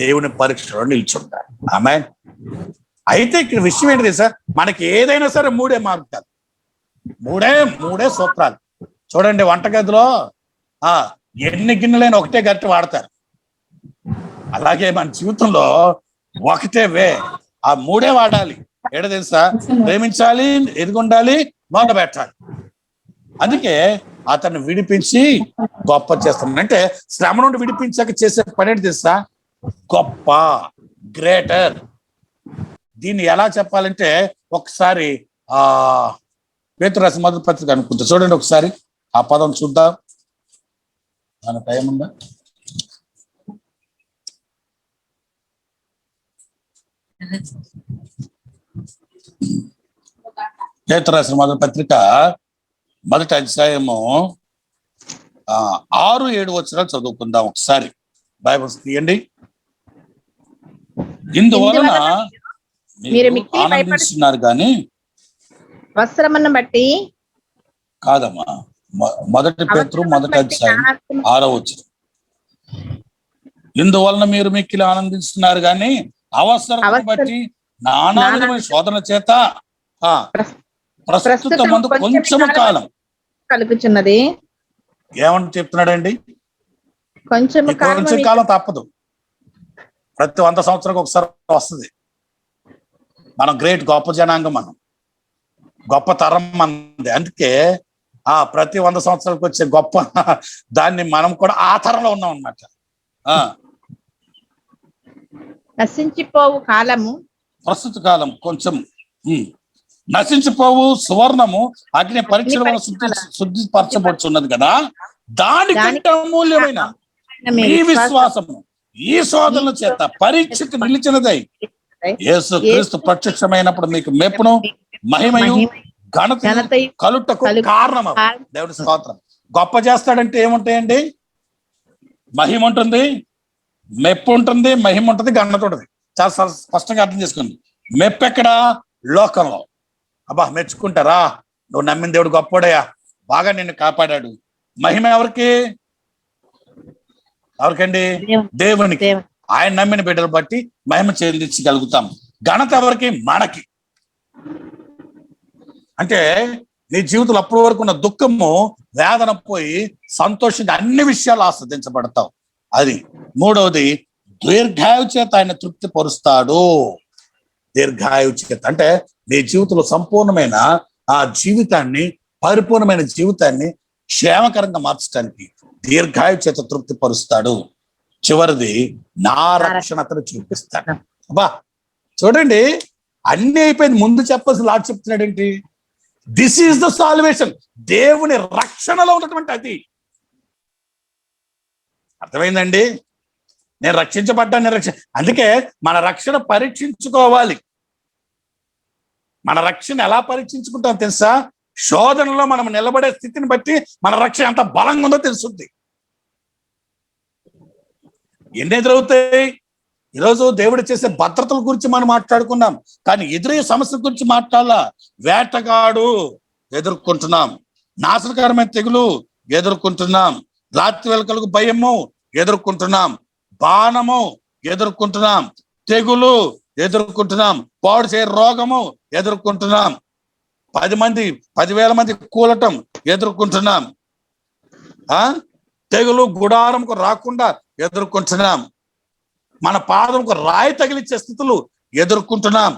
దేవుని పరీక్షలో నిల్చుంటారు. ఆమేన్. అయితే ఇక్కడ విషయం ఏంటి తెలుసా? మనకి ఏదైనా సరే మూడే మార్గాలు, మూడే సూత్రాలు. చూడండి, వంటగదిలో ఎన్ని గిన్నెలైనా ఒకటే గట్టి వాడతారు. అలాగే మన జీవితంలో ఒకటే వే, ఆ మూడే వాడాలి. ఏడ తెలుసా? ప్రేమించాలి, ఎదుగుండాలి, మొదలు పెట్టాలి. అందుకే అతన్ని విడిపించి గొప్ప చేస్తాను అంటే, శ్రమ నుండి విడిపించాక చేసే పని ఏంటి తెలుసా? గొప్ప, గ్రేటర్. దీన్ని ఎలా చెప్పాలంటే, ఒకసారి పేతురు రాసిన మొదటి పత్రిక అనుకుంటా, చూడండి ఒకసారి ఆ పదం చూద్దాం. మన టైం ఉందా? పేతురు రాసిన మొదటి పత్రిక మొదటి అధ్యాయము 6-7 వచనాలు చదువుకుందాం ఒకసారి. బైబిల్స్ తీయండి. ఇందువలన మీరు ఆనందిస్తున్నారు కానీ వస్త్రమును బట్టి కాదమ్మా. మొదటి పేతురు మొదటి అధ్యాయం 6వ వచనం. ఇందువలన మీరు మిక్కిలి ఆనందిస్తున్నారు కానీ అవసరం బట్టి నానా విధమైన శోధన చేత ప్రస్తుత మందు కొంచెము కాలం కలుగుచున్నది. ఏమని చెప్తున్నాడండి? కొంచెం కాలం తప్పదు. ప్రతి 100 సంవత్సరాలకు ఒకసారి వస్తుంది. మనం గొప్ప జనాంగం, మనం గొప్ప తరం మనది. అందుకే ప్రతి 100 సంవత్సరాలకు వచ్చే గొప్ప దాన్ని మనం కూడా ఆ తరంలో ఉన్నాం అన్నమాట. నశించిపోవు కాలము, ప్రస్తుత కాలం కొంచెం నశించిపోవు సువర్ణము అగ్ని పరీక్షల వల్ల శుద్ధిపరచబడుచున్నది కదా, దానికంటే అమూల్యమైన ఈ విశ్వాసము ఈ శోధనల చేత పరీక్షకు నిలిచినదై యేసుక్రీస్తు ప్రత్యక్షమైనప్పుడు మీకు మెప్పును, మహిమయు, ఘనత కలుటకు కారణం. దేవుడి స్తోత్రం. గొప్ప చేస్తాడంటే ఏముంటాయండి? మహిమ ఉంటుంది, మెప్పు ఉంటుంది, మహిమ ఉంటుంది, ఘనత ఉంటుంది. చాలా స్పష్టంగా అర్థం చేసుకోండి. మెప్పు ఎక్కడ? లోకంలో. అబ్బా మెచ్చుకుంటారా, నువ్వు నమ్మిన దేవుడు గొప్పోడయా, బాగా నిన్ను కాపాడాడు. మహిమ ఎవరికండి? దేవునికి. ఆయన నమ్మిన బిడ్డలు బట్టి మహిమ చెల్లించగలుగుతాం. ఘనత ఎవరికి? మనకి. అంటే నీ జీవితంలో అప్పటి వరకు ఉన్న దుఃఖము, వేదన పోయి సంతోషంగా అన్ని విషయాలు ఆస్వాదించబడతావు. అది. మూడవది, దీర్ఘాయు చేత ఆయన తృప్తి పరుస్తాడు. దీర్ఘాయు చేత అంటే నీ జీవితంలో సంపూర్ణమైన ఆ జీవితాన్ని, పరిపూర్ణమైన జీవితాన్ని క్షేమకరంగా మార్చడానికి దీర్ఘాయు చేత తృప్తి పరుస్తాడు. చివరిది, నా రక్షణ అతను చూపిస్తాడు. అబ్బా చూడండి, అన్ని అయిపోయింది, ముందు చెప్పాల్సి లాట్ చెప్తున్నాడు ఏంటి? This is the salvation. దేవుని రక్షణలో ఉన్నటువంటి అది. అర్థమైందండి? నేను రక్షించబడ్డాను. అందుకే మన రక్షణ పరీక్షించుకోవాలి. మన రక్షణ ఎలా పరీక్షించుకుంటాం తెలుసా? శోధనలో మనం నిలబడే స్థితిని బట్టి మన రక్షణ ఎంత బలంగా ఉందో తెలుస్తుంది. ఎన్ని ఎదురవుతాయి? ఈరోజు దేవుడు చేసే భద్రతల గురించి మనం మాట్లాడుకున్నాం, కానీ ఎదురయ్యే సమస్యల గురించి మాట్లాడాలా. వేటగాడు ఎదుర్కొంటున్నాం, నాశనకరమైన తెగులు ఎదుర్కొంటున్నాం, రాత్రి వెలుకలకు భయము ఎదుర్కొంటున్నాం, బాణము ఎదుర్కొంటున్నాం, తెగులు ఎదుర్కొంటున్నాం, పాడు చేయ రోగము ఎదుర్కొంటున్నాం, 10,000 మంది కూలటం ఎదుర్కొంటున్నాం, తెగులు గుడారంకు రాకుండా ఎదుర్కొంటున్నాం, మన పాదంకు రాయి తగిలిచ్చే స్థితులు ఎదుర్కొంటున్నాం.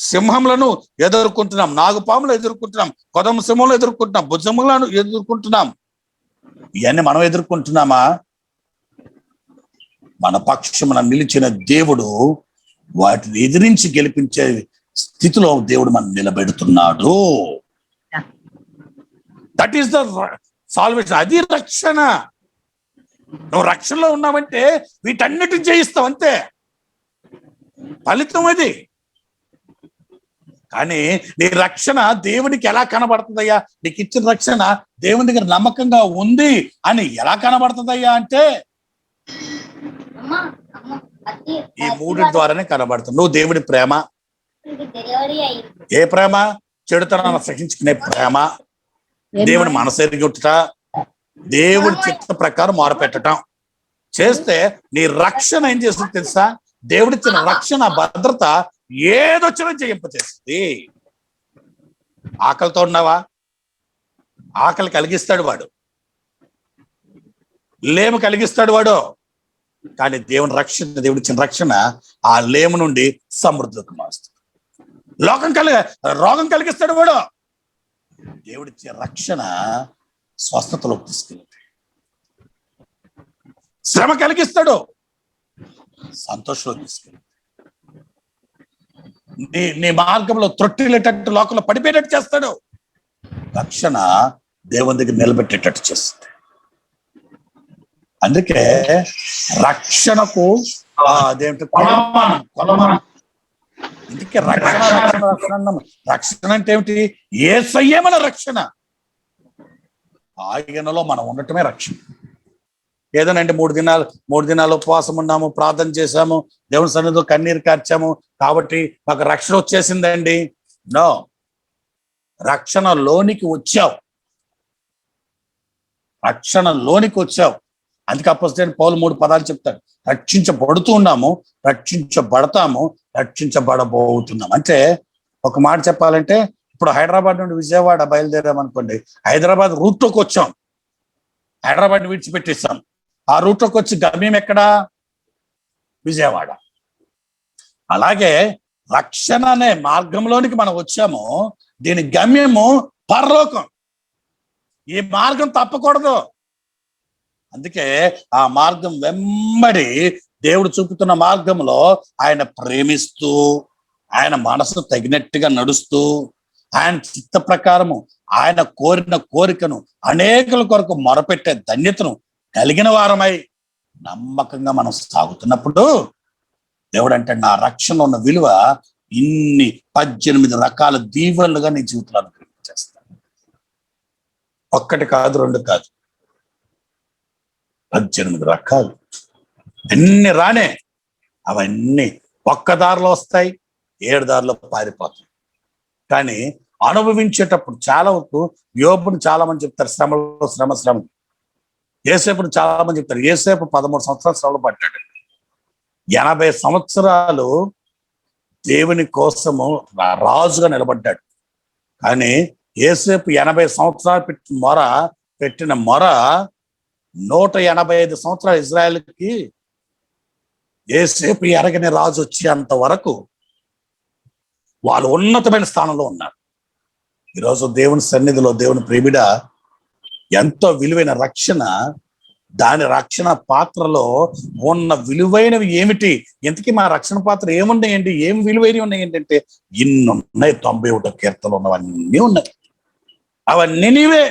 సింహములను ఎదుర్కొంటున్నాం, నాగుపాములు ఎదుర్కొంటున్నాం, కొదమ సింహంలో ఎదుర్కొంటున్నాం, భుజములను ఎదుర్కొంటున్నాం. ఇవన్నీ మనం ఎదుర్కొంటున్నామా? మన పక్షమున నిలిచిన దేవుడు వాటిని ఎదిరించి గెలిపించే స్థితిలో దేవుడు మనం నిలబెడుతున్నాడు. That is the salvation. అది రక్షణ. నువ్వు రక్షణలో ఉన్నావంటే వీటన్నిటిని జయిస్తావు, అంతే ఫలితం అది. కానీ నీ రక్షణ దేవునికి ఎలా కనబడుతుందయ్యా? నీకు ఇచ్చిన రక్షణ దేవుని దగ్గర నమ్మకంగా ఉంది అని ఎలా కనబడుతుందయ్యా అంటే ఈ మూడు ద్వారానే కనబడుతుంది. నువ్వు దేవుడి ప్రేమ, ఏ ప్రేమ? చెడుతనాన్ని సహించుకునే ప్రేమ, దేవుని మనసెరిగొట్టుట, దేవుడి చిత్త ప్రకారం మొరపెట్టడం చేస్తే నీ రక్షణ ఏం చేస్తుంది తెలుసా? దేవుడిచ్చిన రక్షణ భద్రత ఏదొచ్చినా జయింపచేస్తుంది. ఆకలితో ఉన్నావా? ఆకలి కలిగిస్తాడు వాడు, లేము కలిగిస్తాడు వాడు. కానీ దేవుని రక్షణ, దేవుడిచ్చిన రక్షణ ఆ లేము నుండి సమృద్ధిలోకి మారుస్తుంది. రోగం కలిగిస్తాడు వాడు. దేవుడిచ్చే రక్షణ స్వస్థతలోకి తీసుకెళ్తాడు. శ్రమ కలిగిస్తాడు, సంతోషంలోకి తీసుకెళ్తాడు. నీ మార్గంలో త్రొట్టిల్లేటట్టు, లోకంలో పడిపోయేటట్టు చేస్తాడు. రక్షణ దేవుని దగ్గర నిలబెట్టేటట్టు చేస్తుంది. అందుకే రక్షణకు అదేంటి కొలమానం. అందుకే రక్షణ రక్షణ రక్షణ అన్నాము. రక్షణ అంటే ఏమిటి? యేసయ్యే మన రక్షణ. ఆయనలో మనం ఉండటమే రక్షణ. ఏదోనండి మూడు దినాలు ఉపవాసం ఉన్నాము, ప్రార్థన చేశాము, దేవుని సన్నిధిలో కన్నీరు కార్చాము కాబట్టి మాకు రక్షణ వచ్చేసిందండి. నో, రక్షణలోనికి వచ్చావు. అందుకే అపోస్తలుడైన పౌలు 3 పదాలు చెప్తాడు. రక్షించబడుతూ ఉన్నాము, రక్షించబడతాము, రక్షించబడబోతున్నాం. అంటే ఒక మాట చెప్పాలంటే, ఇప్పుడు హైదరాబాద్ నుండి విజయవాడ బయలుదేరామనుకోండి, హైదరాబాద్ రూట్లోకి వచ్చాం, హైదరాబాద్ విడిచిపెట్టేస్తాం. ఆ రూట్లోకి వచ్చి గమ్యం ఎక్కడా? విజయవాడ. అలాగే రక్షణ అనే మార్గంలోనికి మనం వచ్చాము, దీని గమ్యము పరలోకం. ఈ మార్గం తప్పకూడదు. అందుకే ఆ మార్గం వెంబడి దేవుడు చూపుతున్న మార్గంలో ఆయన ప్రేమిస్తూ, ఆయన మనసు తగినట్టుగా నడుస్తూ, ఆయన చిత్త ప్రకారము ఆయన కోరిన కోరికను అనేకుల కొరకు మొరపెట్టే ధన్యతను కలిగిన వారమై నమ్మకంగా మనం సాగుతున్నప్పుడు దేవుడు అంటే నా రక్షణ ఉన్న విలువ ఇన్ని 18 రకాల దీవెనలుగా నీ జీవితంలో అనుగ్రహించేస్తాను. 1 కాదు, 2 కాదు, 18 రకాలు. ఎన్ని రానే అవన్నీ ఒక్క దారిలో వస్తాయి, 7 దారిలో పారిపోతాయి. కానీ అనుభవించేటప్పుడు చాలా వరకు యోబుని చాలా మంది చెప్తారు శ్రమలో శ్రమ. యేసేపుని చాలా మంది చెప్తారు. యేసేపు 13 సంవత్సరాలు శ్రమలు పట్టాడు. 80 సంవత్సరాలు దేవుని కోసము రాజుగా నిలబడ్డాడు. కానీ యేసేపు 80 సంవత్సరాలు పెట్టిన మొర 185 సంవత్సరాలు ఇజ్రాయెల్కి యేసేపు ఎరగని రాజు వచ్చేంత వరకు వాళ్ళు ఉన్నతమైన స్థానంలో ఉన్నారు. ఈరోజు దేవుని సన్నిధిలో దేవుని ప్రేమిడ ఎంతో విలువైన రక్షణ, దాని రక్షణ పాత్రలో ఉన్న విలువైనవి ఏమిటి? ఇంతకీ మా రక్షణ పాత్ర ఏమున్నాయండి? ఏం విలువైనవి ఉన్నాయి ఏంటంటే ఇన్ని ఉన్నాయి. 91 కీర్తనలు ఉన్నవన్నీ ఉన్నాయి. అవన్నీ నీవే.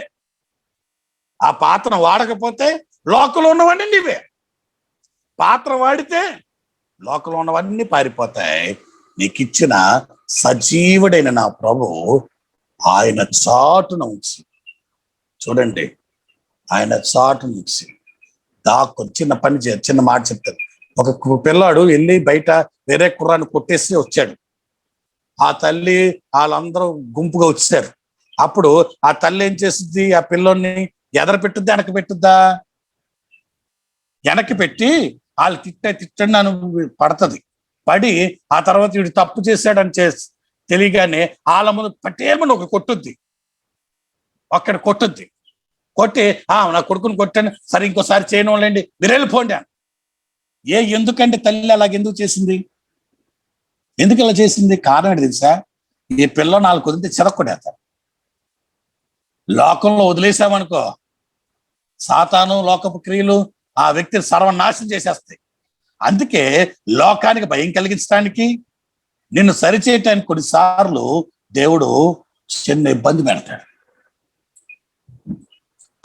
ఆ పాత్ర వాడకపోతే లోకంలో ఉన్నవన్నీ నీవే. పాత్ర వాడితే లోకంలో ఉన్నవన్నీ పారిపోతాయి. నీకు ఇచ్చిన సజీవుడైన నా ప్రభు ఆయన చాటున ఉంచి, చూడండి, ఆయన చాటున ఉంచి చిన్న మాట చెప్తారు. ఒక పిల్లాడు వెళ్ళి బయట వేరే కుర్రాన్ని కొట్టేసి వచ్చాడు. ఆ తల్లి వాళ్ళందరూ గుంపుగా వచ్చారు. అప్పుడు ఆ తల్లి ఏం చేస్తుంది? ఆ పిల్లోని ఎదర పెట్టుద్దా, వెనక్కి పెట్టుద్దా? వెనక్కి పెట్టి వాళ్ళు తిట్టండి అని పడుతుంది. పడి ఆ తర్వాత వీడు తప్పు చేశాడని తెలియగానే వాళ్ళ ముందు పట్టేమని ఒక కొట్టుద్ది, ఒక్కడ కొట్టుద్ది. కొట్టి నా కొడుకుని కొట్టాను, సరే ఇంకోసారి చేయడం వాళ్ళండి, మీరు వెళ్ళిపోండి అని. ఎందుకంటే తల్లి అలాగెందుకు చేసింది? ఎందుకు ఇలా చేసింది? కారణం ఏంటి తెలుసా? ఈ పిల్ల 4 వదిలితే చిరక్కొడేస్తారు. లోకంలో వదిలేసామనుకో, సాతాను, లోకపు క్రియలు ఆ వ్యక్తిని సర్వనాశనం చేసేస్తాయి. అందుకే లోకానికి భయం కలిగించడానికి, నిన్ను సరిచేయటానికి కొన్నిసార్లు దేవుడు చిన్న ఇబ్బంది పెడతాడు.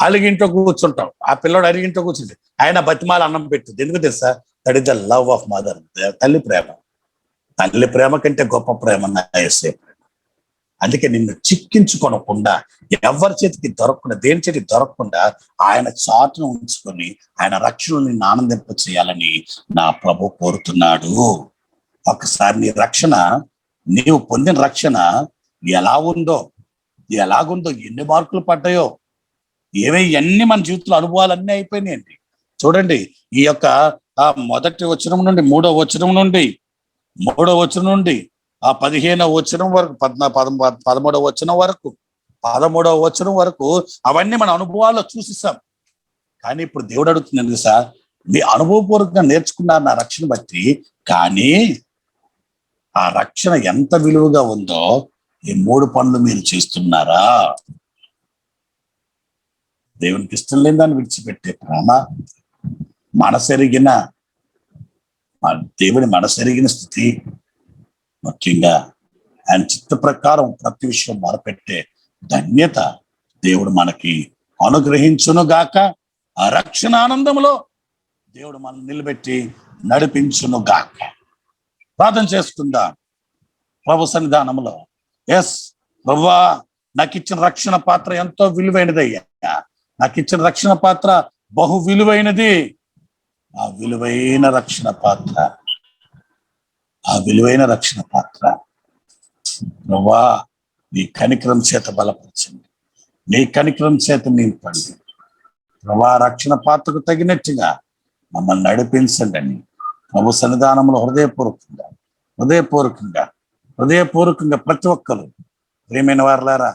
అలిగింటో కూర్చుంటాం, ఆ పిల్లడు అరిగింటో కూర్చుంటే ఆయన బతిమాల అన్నం పెట్టింది. ఎందుకు తెలుసా? That is the love of mother. తల్లి ప్రేమ, తల్లి ప్రేమ కంటే గొప్ప ప్రేమ నా యేసయ్య ప్రేమ. అందుకే నిన్ను చిక్కించుకోనకుండా, ఎవరి చేతికి దొరకకుండా, దేని చేతికి దొరకకుండా ఆయన చాటును ఉంచుకొని ఆయన రక్షణను నిన్ను ఆనందింప చేయాలని నా ప్రభు కోరుతున్నాడు. ఒకసారి నీ రక్షణ, నీవు పొందిన రక్షణ ఎలాగుందో, ఎన్ని మార్కులు పడ్డాయో, ఇవన్నీ మన జీవితంలో అనుభవాలన్నీ అయిపోయినాయండి. చూడండి, ఈ యొక్క మొదటి వచనం నుండి 3వ వచనం నుండి 15వ వచనం వరకు 13వ వచనం వరకు 13వ వచనం వరకు అవన్నీ మన అనుభవాల్లో చూసిస్తాం. కానీ ఇప్పుడు దేవుడు అడుగుతున్నాడు సార్, మీ అనుభవపూర్వకంగా నేర్చుకున్నారు నా రక్షణ బట్టి, కానీ ఆ రక్షణ ఎంత విలువగా ఉందో ఈ 3 పనులు మీరు చేస్తున్నారా? దేవునికి ఇష్టం లేని దాన్ని విడిచిపెట్టే ప్రేమ, దేవుని మనసెరిగిన స్థితి, ముఖ్యంగా ఆయన చిత్త ప్రకారం ప్రతి విషయం మొరపెట్టే ధన్యత దేవుడు మనకి అనుగ్రహించును గాక. ఆ రక్షణ ఆనందంలో దేవుడు మనల్ని నిలబెట్టి నడిపించును గాక. ప్రార్థన చేసుకుందా ప్రభు సన్నిధానంలో. ఎస్ ప్రభువా, నాకు ఇచ్చిన రక్షణ పాత్ర ఎంతో విలువైనదయ్యా. నాకు ఇచ్చిన రక్షణ పాత్ర బహు విలువైనది. ఆ విలువైన రక్షణ పాత్ర ప్రభువా, నీ కనికరం చేత బలపరచండి, నీ కనికరం చేత నింపండి ప్రభువా. రక్షణ పాత్రకు తగినట్టుగా మమ్మల్ని నడిపించండి అని ప్రభు సన్నిధానంలో హృదయపూర్వకంగా ప్రతి ఒక్కరు, ప్రియమైన వారులారా,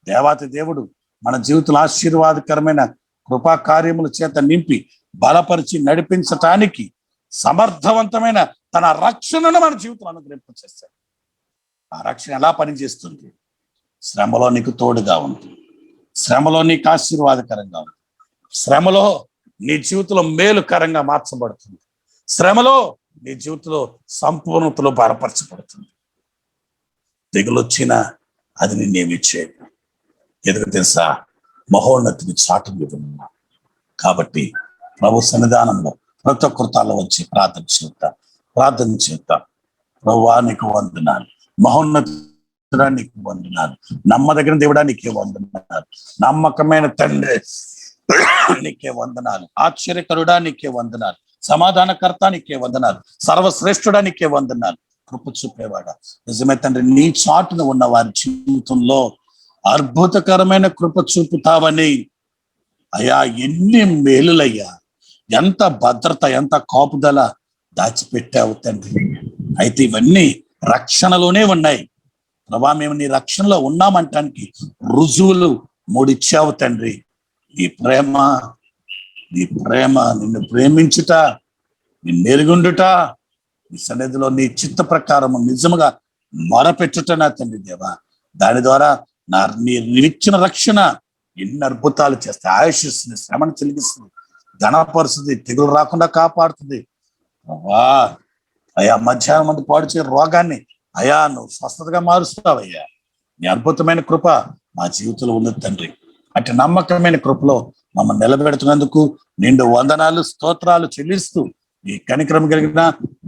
దేవాతి దేవుడు మన జీవితంలో ఆశీర్వాదకరమైన కృపా కార్యముల చేత నింపి బలపరిచి నడిపించటానికి సమర్థవంతమైన తన రక్షణను మన జీవితంలో అనుగ్రహింపచేస్తాడు. ఆ రక్షణ ఎలా పనిచేస్తుంది? శ్రమలో నీకు తోడుగా ఉంది, శ్రమలో నీకు ఆశీర్వాదకరంగా ఉంది, శ్రమలో నీ జీవితంలో మేలుకరంగా మార్చబడుతుంది, శ్రమలో నీ జీవితంలో సంపూర్ణతలో బలపరచబడుతుంది. తెగులొచ్చినా అది నిన్నేమి చేయదు. ఎందుకు తెలుసా? మహోన్నతిని చాటుని ఉన్నా. కాబట్టి ప్రభు సన్నిధానంలో ప్రతి ఒక్కరితాల్లో వచ్చి ప్రార్థన చేద్దాం. ప్రభువా, నీకు వందనాలు, మహోన్నతుడా నీకు వందనాలు, నమ్మదగిన దేవుడా నీకే వందనాలు, నమ్మకమైన తండ్రి నీకే వందనాలు, ఆశ్చర్యకరుడా నీకే వందనాలు, సమాధానకర్త నీకే వందనాలు, సర్వశ్రేష్ఠుడా నీకే వందనాలు, కృప చూపేవాడా నిజమే తండ్రి. నీ చాటున ఉన్న వారి జీవితంలో అద్భుతకరమైన కృప చూపుతావని అయ్యా, ఎన్ని మేలులయ్యా, ఎంత భద్రత, ఎంత కాపుదల దాచిపెట్టావు తండ్రి. అయితే ఇవన్నీ రక్షణలోనే ఉన్నాయి ప్రభా. మేము నీ రక్షణలో ఉన్నామంటానికి రుజువులు 3 ఇచ్చావు తండ్రి. నీ ప్రేమ, నిన్ను ప్రేమించుట, నిన్ను ఎరుగుండుట, నీ సన్నిధిలో నీ చిత్త ప్రకారము నిజముగా మొరపెట్టుట నా తండ్రి దేవా. దాని ద్వారా నీవిచ్చిన రక్షణ ఎన్ని అద్భుతాలు చేస్తాయి. ఆయుషిస్తుంది, శ్రమను చెలిగిస్తుంది, ధనపరుస్తుంది, తెగులు రాకుండా కాపాడుతుంది ప్రభా. అయ్యా, మధ్యాహ్నం మంది పాడు చే రోగాన్ని అయ్యా నువ్వు స్వస్థతగా మారుస్తావయ్యా. నీ అద్భుతమైన కృప మా జీవితంలో ఉన్నది తండ్రి. అటు నమ్మకమైన కృపలో మమ్మల్ని నిలబెడుతున్నందుకు నిండు వందనాలు, స్తోత్రాలు చెల్లిస్తూ ఈ కనికరం కలిగిన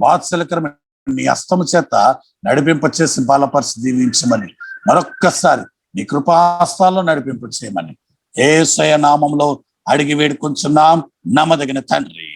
వాత్సల్యకరమైన నీ హస్తము చేత నడిపింప చేసి బలపరిచి దీవించమని మరొక్కసారి నీ కృపాస్తాల్లో నడిపింప చేయమని యేసయ్య నామంలో అడిగి వేడుకొంచున్నాం, నమ్మదగిన తండ్రి.